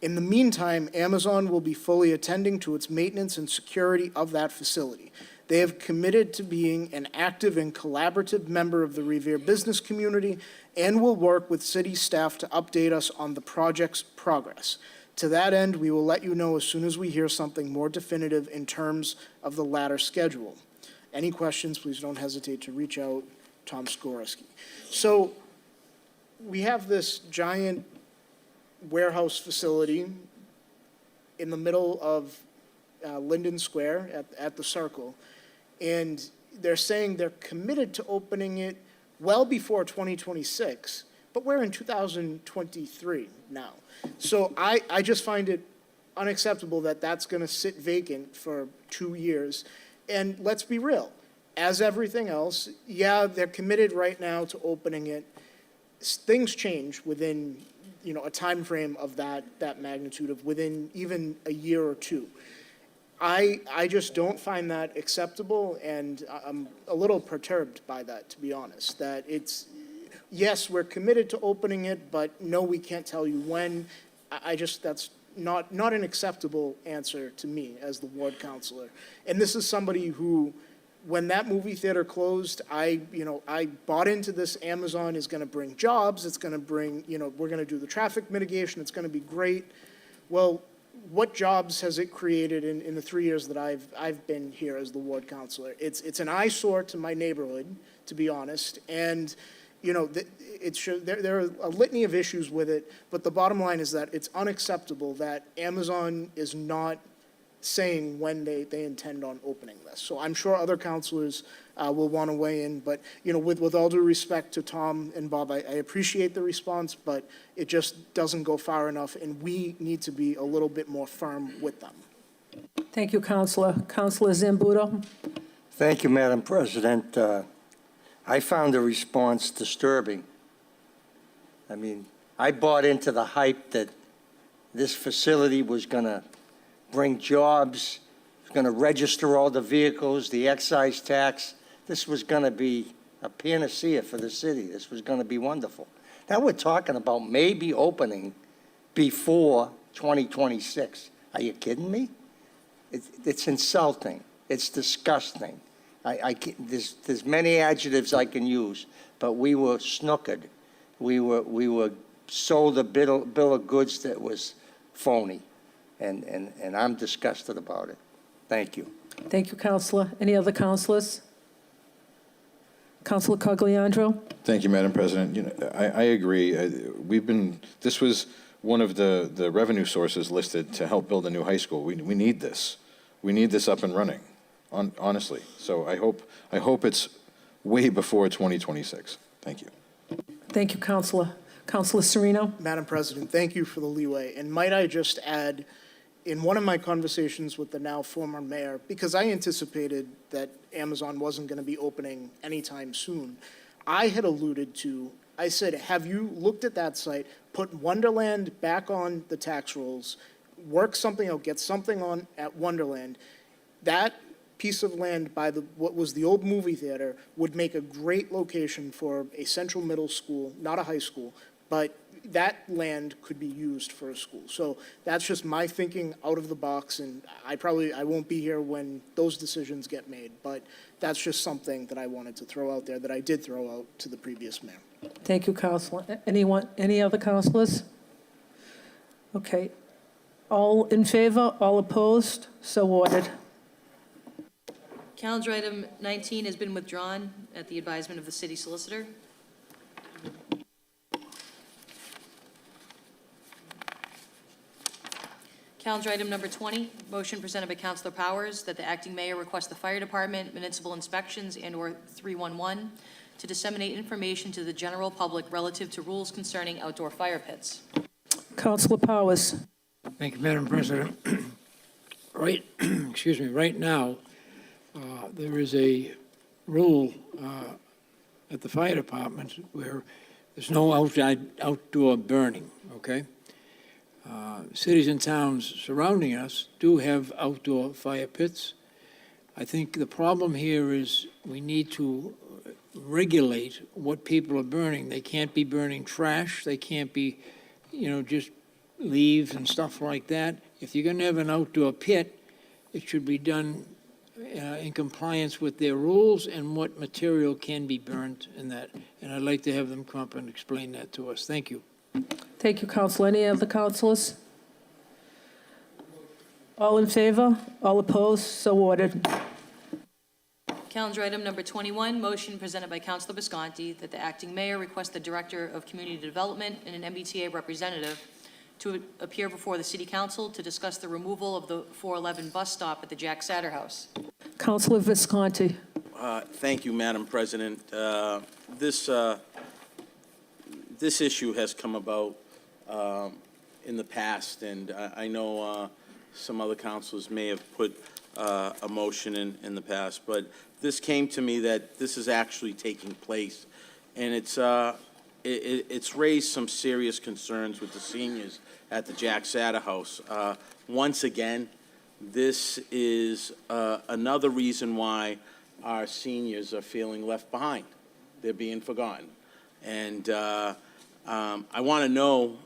J: In the meantime, Amazon will be fully attending to its maintenance and security of that facility. They have committed to being an active and collaborative member of the Revere business community and will work with city staff to update us on the project's progress. To that end, we will let you know as soon as we hear something more definitive in terms of the latter schedule. Any questions, please don't hesitate to reach out, Tom Skoreski. So we have this giant warehouse facility in the middle of Linden Square at the Circle, and they're saying they're committed to opening it well before 2026, but we're in 2023 now. So I just find it unacceptable that that's going to sit vacant for 2 years. And let's be real, as everything else, yeah, they're committed right now to opening it. Things change within, a time frame of that magnitude of within even a year or two. I just don't find that acceptable, and I'm a little perturbed by that, to be honest, that it's, yes, we're committed to opening it, but no, we can't tell you when. That's not an acceptable answer to me as the ward councilor. And this is somebody who, when that movie theater closed, I bought into this. Amazon is going to bring jobs. It's going to bring, we're going to do the traffic mitigation. It's going to be great. Well, what jobs has it created in the 3 years that I've been here as the ward councilor? It's an eyesore to my neighborhood, to be honest. And, there are a litany of issues with it, but the bottom line is that it's unacceptable that Amazon is not saying when they intend on opening this. So I'm sure other councilors will want to weigh in, but, with all due respect to Tom and Bob, I appreciate the response, but it just doesn't go far enough, and we need to be a little bit more firm with them.
A: Thank you, Councilor. Councilor Zambudo?
P: Thank you, Madam President. I found the response disturbing. I mean, I bought into the hype that this facility was going to bring jobs, going to register all the vehicles, the excise tax. This was going to be a panacea for the city. This was going to be wonderful. Now we're talking about maybe opening before 2026. Are you kidding me? It's insulting. It's disgusting. There's many adjectives I can use, but we were snookered. We were sold a bill of goods that was phony, and I'm disgusted about it. Thank you.
A: Thank you, Councilor. Any other councilors? Councilor Cogliandro?
D: Thank you, Madam President. I agree. This was one of the revenue sources listed to help build a new high school. We need this. We need this up and running, honestly. So I hope it's way before 2026. Thank you.
A: Thank you, Councilor. Councilor Sereno?
J: Madam President, thank you for the leeway. And might I just add, in one of my conversations with the now former mayor, because I anticipated that Amazon wasn't going to be opening anytime soon, I had alluded to, I said, have you looked at that site, put Wonderland back on the tax rolls, work something out, get something on at Wonderland? That piece of land by what was the old movie theater would make a great location for a central middle school, not a high school, but that land could be used for a school. So that's just my thinking out of the box, and I won't be here when those decisions get made, but that's just something that I wanted to throw out there that I did throw out to the previous mayor.
A: Thank you, Councilor. Any other councilors? Okay. All in favor, all opposed? So ordered.
B: Calendar item 19 has been withdrawn at the advisement of the city solicitor. Calendar item number 20, motion presented by Councilor Powers that the acting mayor request the fire department, municipal inspections, and/or 311 to disseminate information to the general public relative to rules concerning outdoor fire pits.
A: Councilor Powers?
H: Thank you, Madam President. Right now, there is a rule at the fire department where there's no outdoor burning, okay? Cities and towns surrounding us do have outdoor fire pits. I think the problem here is we need to regulate what people are burning. They can't be burning trash. They can't be, just leaves and stuff like that. If you're going to have an outdoor pit, it should be done in compliance with their rules and what material can be burned in that. And I'd like to have them come up and explain that to us. Thank you.
A: Thank you, Counselor. Any other counselors? All in favor? All opposed? So ordered.
B: Calendar item number 21, motion presented by Councilor Visconti that the acting mayor request the Director of Community Development and an MBTA representative to appear before the City Council to discuss the removal of the 411 bus stop at the Jack Satter House.
A: Counselor Visconti.
I: Thank you, Madam President. This issue has come about in the past, and I know some other councilors may have put a motion in the past, but this came to me that this is actually taking place, and it's raised some serious concerns with the seniors at the Jack Satter House. Once again, this is another reason why our seniors are feeling left behind. They're being forgotten. And I want to know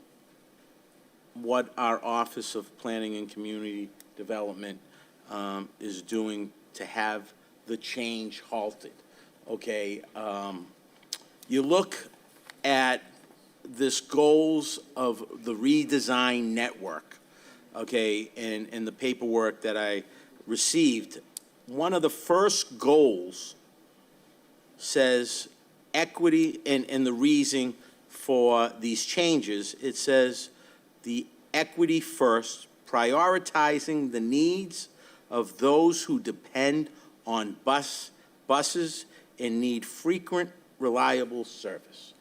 I: what our Office of Planning and Community Development is doing to have the change halted. Okay, you look at this goals of the redesign network, okay, and the paperwork that I received. One of the first goals says equity, and the reason for these changes, it says the equity first, prioritizing the needs of those who depend on buses and need frequent, reliable service.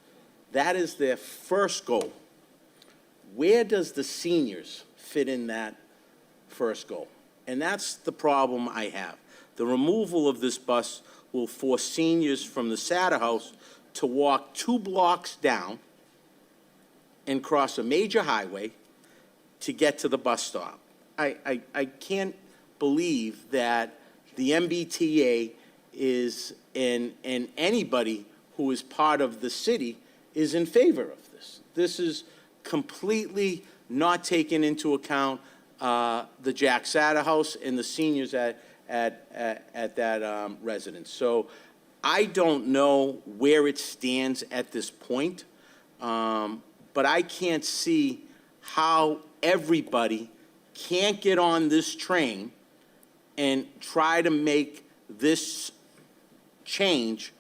I: That is their first goal. Where does the seniors fit in that first goal? And that's the problem I have. The removal of this bus will force seniors from the Satter House to walk 2 blocks down and cross a major highway to get to the bus stop. I can't believe that the MBTA is, and anybody who is part of the city is in favor of this. This is completely not taking into account the Jack Satter House and the seniors at that residence. So I don't know where it stands at this point, but I can't see how everybody can't get on this train and try to make this change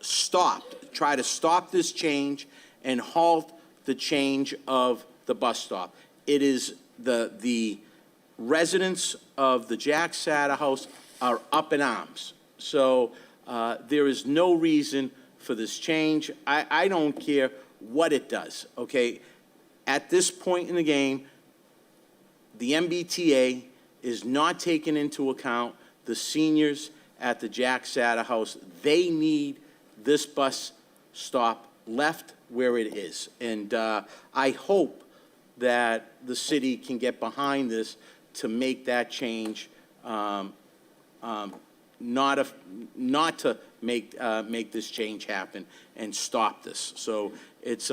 I: stop, try to stop this change and halt the change of the bus stop. It is the residents of the Jack Satter House are up in arms. So there is no reason for this change. I don't care what it does, okay? At this point in the game, the MBTA is not taking into account the seniors at the Jack Satter House. They need this bus stop left where it is. And I hope that the city can get behind this to make that change, not to make this change happen and stop this. So it's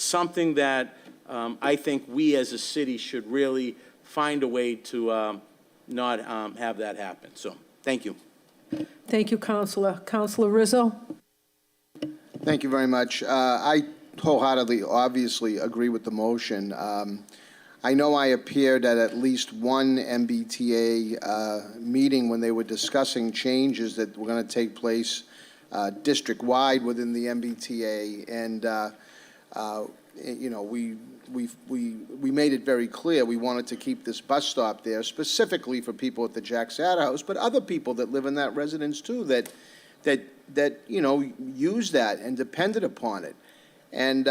I: something that I think we as a city should really find a way to not have that happen. So thank you.
A: Thank you, Counselor. Counselor Rizzo?
C: Thank you very much. I wholeheartedly, obviously, agree with the motion. I know I appeared at least one MBTA meeting when they were discussing changes that were going to take place district-wide within the MBTA, and you know, we made it very clear we wanted to keep this bus stop there specifically for people at the Jack Satter House, but other people that live in that residence too that you know, use that and depended upon it. And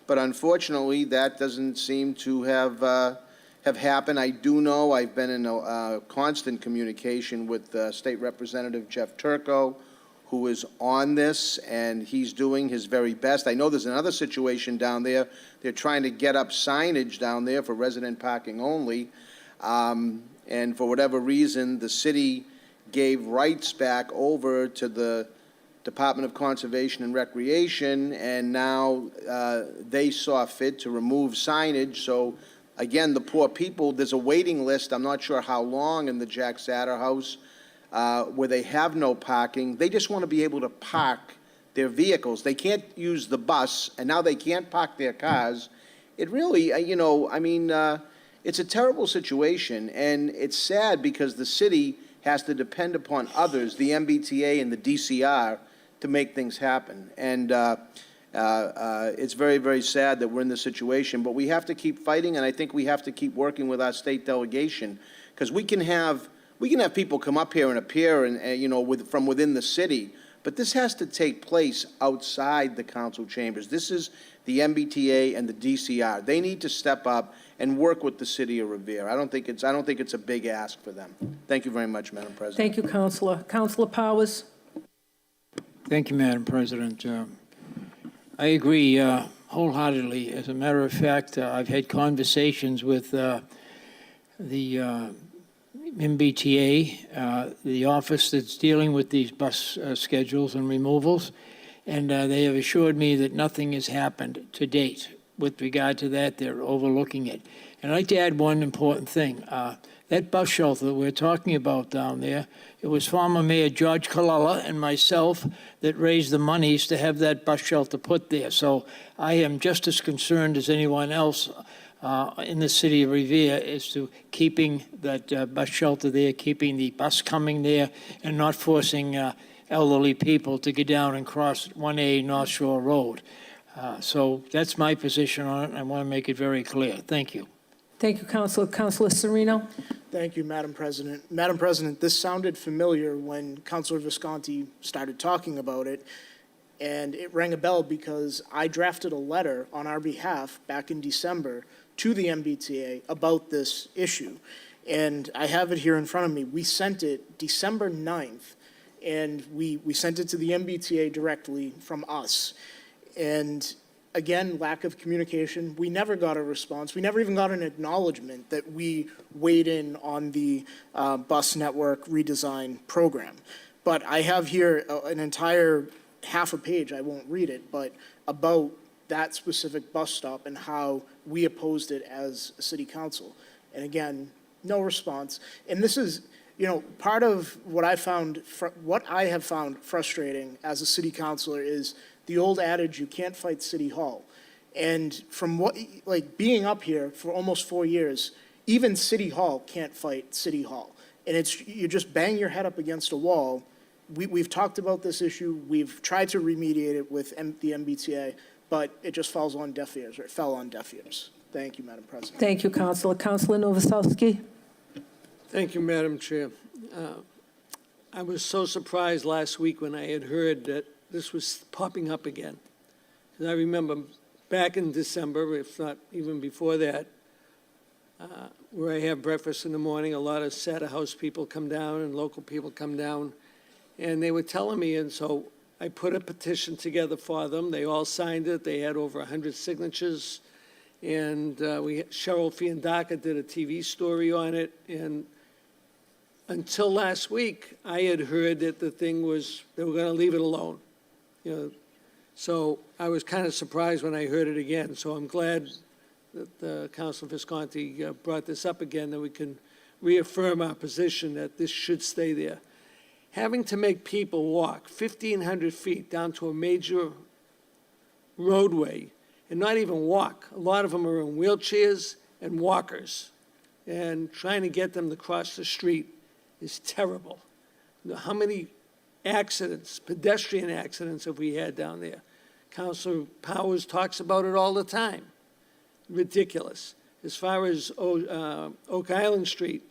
C: but unfortunately, that doesn't seem to have happened. I do know I've been in constant communication with State Representative Jeff Turco, who is on this, and he's doing his very best. I know there's another situation down there. They're trying to get up signage down there for resident parking only, and for whatever reason, the city gave rights back over to the Department of Conservation and Recreation, and now they saw fit to remove signage. So again, the poor people, there's a waiting list. I'm not sure how long in the Jack Satter House. where they have no parking. They just want to be able to park their vehicles. They can't use the bus, and now they can't park their cars. It really, it's a terrible situation, and it's sad because the city has to depend upon others, the MBTA and the DCR, to make things happen. And it's very, very sad that we're in this situation, but we have to keep fighting, and I think we have to keep working with our state delegation, because we can have people come up here and appear and, from within the city, but this has to take place outside the council chambers. This is the MBTA and the DCR. They need to step up and work with the city of Revere. I don't think it's a big ask for them. Thank you very much, Madam President.
A: Thank you, Counselor. Counselor Powers?
H: Thank you, Madam President. I agree wholeheartedly. As a matter of fact, I've had conversations with the MBTA, the office that's dealing with these bus schedules and removals, and they have assured me that nothing has happened to date with regard to that. They're overlooking it. And I'd like to add one important thing. That bus shelter that we're talking about down there, it was former Mayor George Colella and myself that raised the monies to have that bus shelter put there. So I am just as concerned as anyone else in the city of Revere as to keeping that bus shelter there, keeping the bus coming there, and not forcing elderly people to get down and cross 1A North Shore Road. So that's my position on it. I want to make it very clear. Thank you.
A: Thank you, Counselor. Counselor Sereno?
J: Thank you, Madam President. Madam President, this sounded familiar when Councilor Visconti started talking about it, and it rang a bell because I drafted a letter on our behalf back in December to the MBTA about this issue. And I have it here in front of me. We sent it December 9th, and we sent it to the MBTA directly from us. And again, lack of communication. We never got a response. We never even got an acknowledgement that we weighed in on the bus network redesign program. But I have here an entire half a page, I won't read it, but about that specific bus stop and how we opposed it as a city council. And again, no response. And this is, part of what I have found frustrating as a city councilor is the old adage, you can't fight City Hall. And from being up here for almost 4 years, even City Hall can't fight City Hall. And you just bang your head up against a wall. We've talked about this issue. We've tried to remediate it with the MBTA, but it just falls on deaf ears, or it fell on deaf ears. Thank you, Madam President.
A: Thank you, Counselor. Counselor Novoselsky?
G: Thank you, Madam Chair. I was so surprised last week when I had heard that this was popping up again. And I remember back in December, if not even before that, where I have breakfast in the morning, a lot of Satter House people come down and local people come down, and they were telling me, and so I put a petition together for them. They all signed it. They had over 100 signatures, and Cheryl Fiandaca did a TV story on it, and until last week, I had heard that they were going to leave it alone. So I was kind of surprised when I heard it again. So I'm glad that Councilor Visconti brought this up again, that we can reaffirm our position that this should stay there. Having to make people walk 1,500 feet down to a major roadway and not even walk. A lot of them are in wheelchairs and walkers, and trying to get them to cross the street is terrible. How many accidents, pedestrian accidents, have we had down there? Councilor Powers talks about it all the time. Ridiculous. As far as Oak Island Street,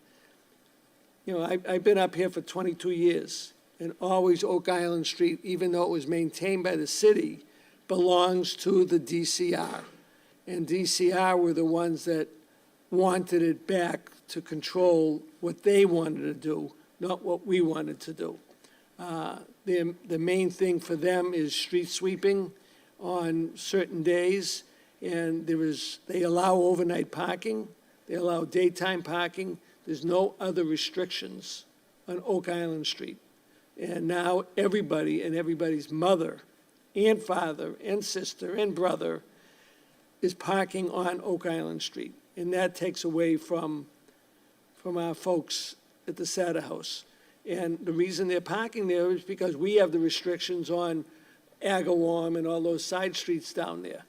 G: I've been up here for 22 years, and always Oak Island Street, even though it was maintained by the city, belongs to the DCR. And DCR were the ones that wanted it back to control what they wanted to do, not what we wanted to do. The main thing for them is street sweeping on certain days, and they allow overnight parking, they allow daytime parking. There's no other restrictions on Oak Island Street. And now everybody and everybody's mother and father and sister and brother is parking on Oak Island Street. And that takes away from our folks at the Satter House. And the reason they're parking there is because we have the restrictions on Agawam and all those side streets down there.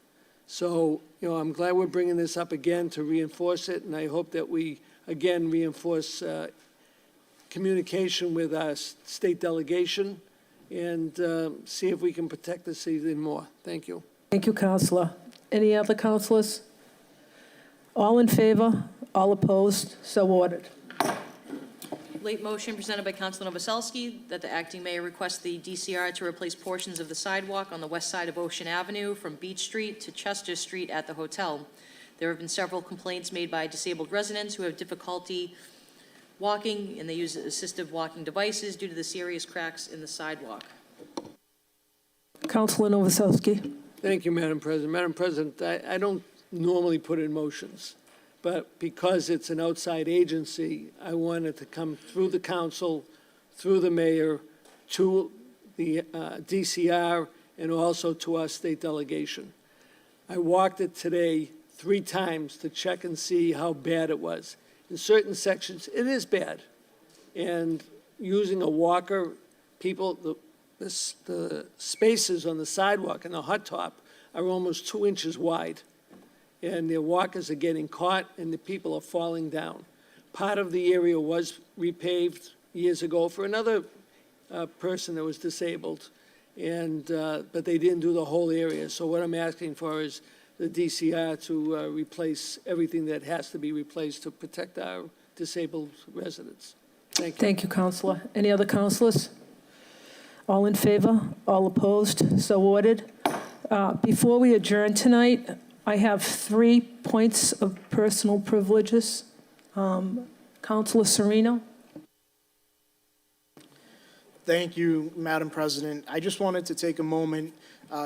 G: So, I'm glad we're bringing this up again to reinforce it, and I hope that we, again, reinforce communication with our state delegation and see if we can protect this even more. Thank you.
A: Thank you, Counselor. Any other counselors? All in favor? All opposed? So ordered.
B: Late motion presented by Councilor Novoselsky that the acting mayor request the DCR to replace portions of the sidewalk on the west side of Ocean Avenue from Beach Street to Chester Street at the hotel. There have been several complaints made by disabled residents who have difficulty walking, and they use assistive walking devices due to the serious cracks in the sidewalk.
A: Counselor Novoselsky.
G: Thank you, Madam President. Madam President, I don't normally put in motions, but because it's an outside agency, I wanted to come through the council, through the mayor, to the DCR, and also to our state delegation. I walked it today 3 times to check and see how bad it was. In certain sections, it is bad. And using a walker, people, the spaces on the sidewalk and the hot top are almost 2 inches wide. And the walkers are getting caught and the people are falling down. Part of the area was repaved years ago for another person that was disabled, and but they didn't do the whole area. So what I'm asking for is the DCR to replace everything that has to be replaced to protect our disabled residents. Thank you.
A: Thank you, Counselor. Any other counselors? All in favor? All opposed? So ordered. Before we adjourn tonight, I have 3 points of personal privileges. Counselor Sereno.
J: Thank you, Madam President. I just wanted to take a moment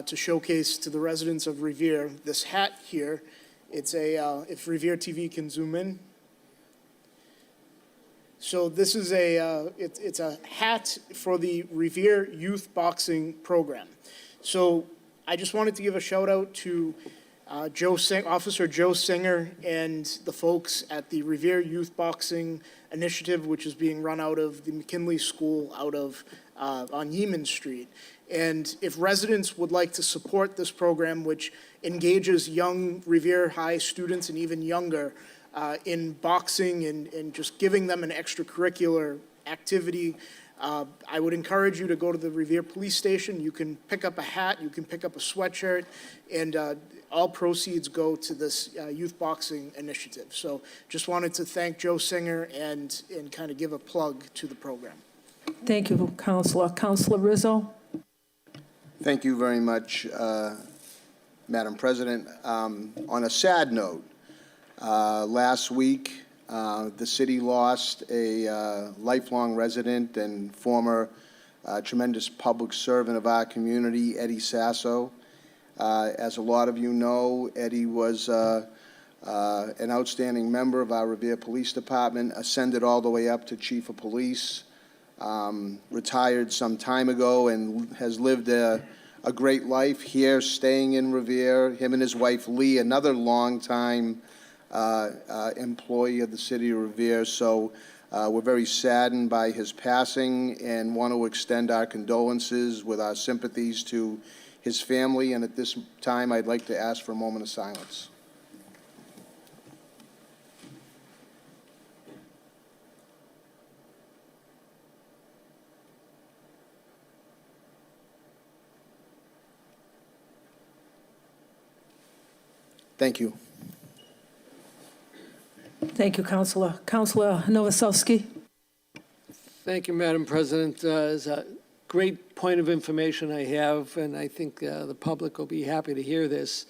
J: to showcase to the residents of Revere this hat here. It's if Revere TV can zoom in. So this is it's a hat for the Revere Youth Boxing Program. So I just wanted to give a shout out to Officer Joe Singer and the folks at the Revere Youth Boxing Initiative, which is being run out of the McKinley School out of on Yeaman Street. And if residents would like to support this program, which engages young Revere High students and even younger in boxing and just giving them an extracurricular activity, I would encourage you to go to the Revere Police Station. You can pick up a hat, you can pick up a sweatshirt, and all proceeds go to this youth boxing initiative. So just wanted to thank Joe Singer and kind of give a plug to the program.
A: Thank you, Counselor. Counselor Rizzo.
C: Thank you very much, Madam President. On a sad note, last week, the city lost a lifelong resident and former tremendous public servant of our community, Eddie Sasso. As a lot of you know, Eddie was an outstanding member of our Revere Police Department, ascended all the way up to Chief of Police, retired some time ago and has lived a great life here, staying in Revere. Him and his wife, Lee, another longtime employee of the city of Revere. So we're very saddened by his passing and want to extend our condolences with our sympathies to his family. And at this time, I'd like to ask for a moment of silence. Thank you.
A: Thank you, Counselor. Counselor Novoselsky.
G: Thank you, Madam President. It's a great point of information I have, and I think the public will be happy to hear this.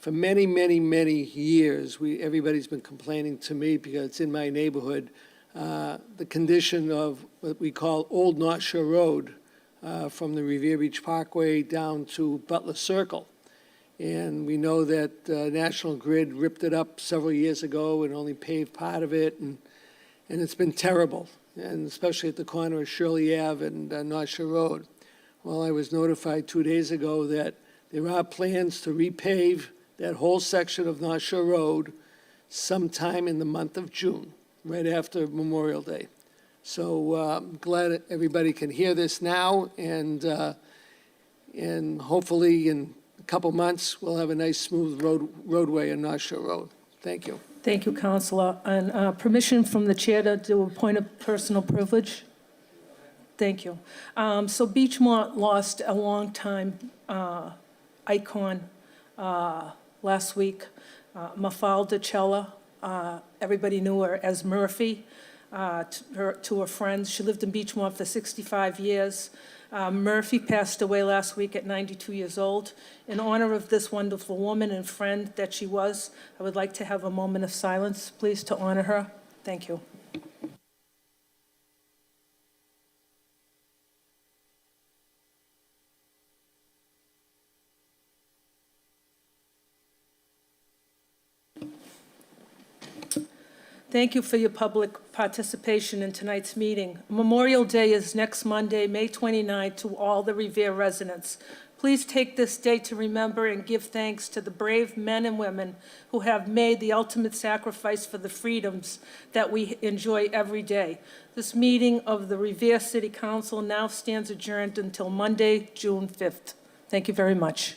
G: For many, many, many years, everybody's been complaining to me, because it's in my neighborhood, the condition of what we call Old North Shore Road, from the Revere Beach Parkway down to Butler Circle. And we know that National Grid ripped it up several years ago and only paved part of it, and it's been terrible, and especially at the corner of Shirley Ave and North Shore Road. Well, I was notified 2 days ago that there are plans to repave that whole section of North Shore Road sometime in the month of June, right after Memorial Day. So I'm glad everybody can hear this now, and hopefully in a couple months, we'll have a nice, smooth roadway in North Shore Road. Thank you.
A: Thank you, Counselor. And permission from the chair to do a point of personal privilege? Thank you. So Beachmont lost a longtime icon last week, Mafalda Cella. Everybody knew her as Murphy. To her friends. She lived in Beachmont for 65 years. Murphy passed away last week at 92 years old. In honor of this wonderful woman and friend that she was, I would like to have a moment of silence, please, to honor her. Thank you. Thank you for your public participation in tonight's meeting. Memorial Day is next Monday, May 29th, to all the Revere residents. Please take this day to remember and give thanks to the brave men and women who have made the ultimate sacrifice for the freedoms that we enjoy every day. This meeting of the Revere City Council now stands adjourned until Monday, June 5th. Thank you very much.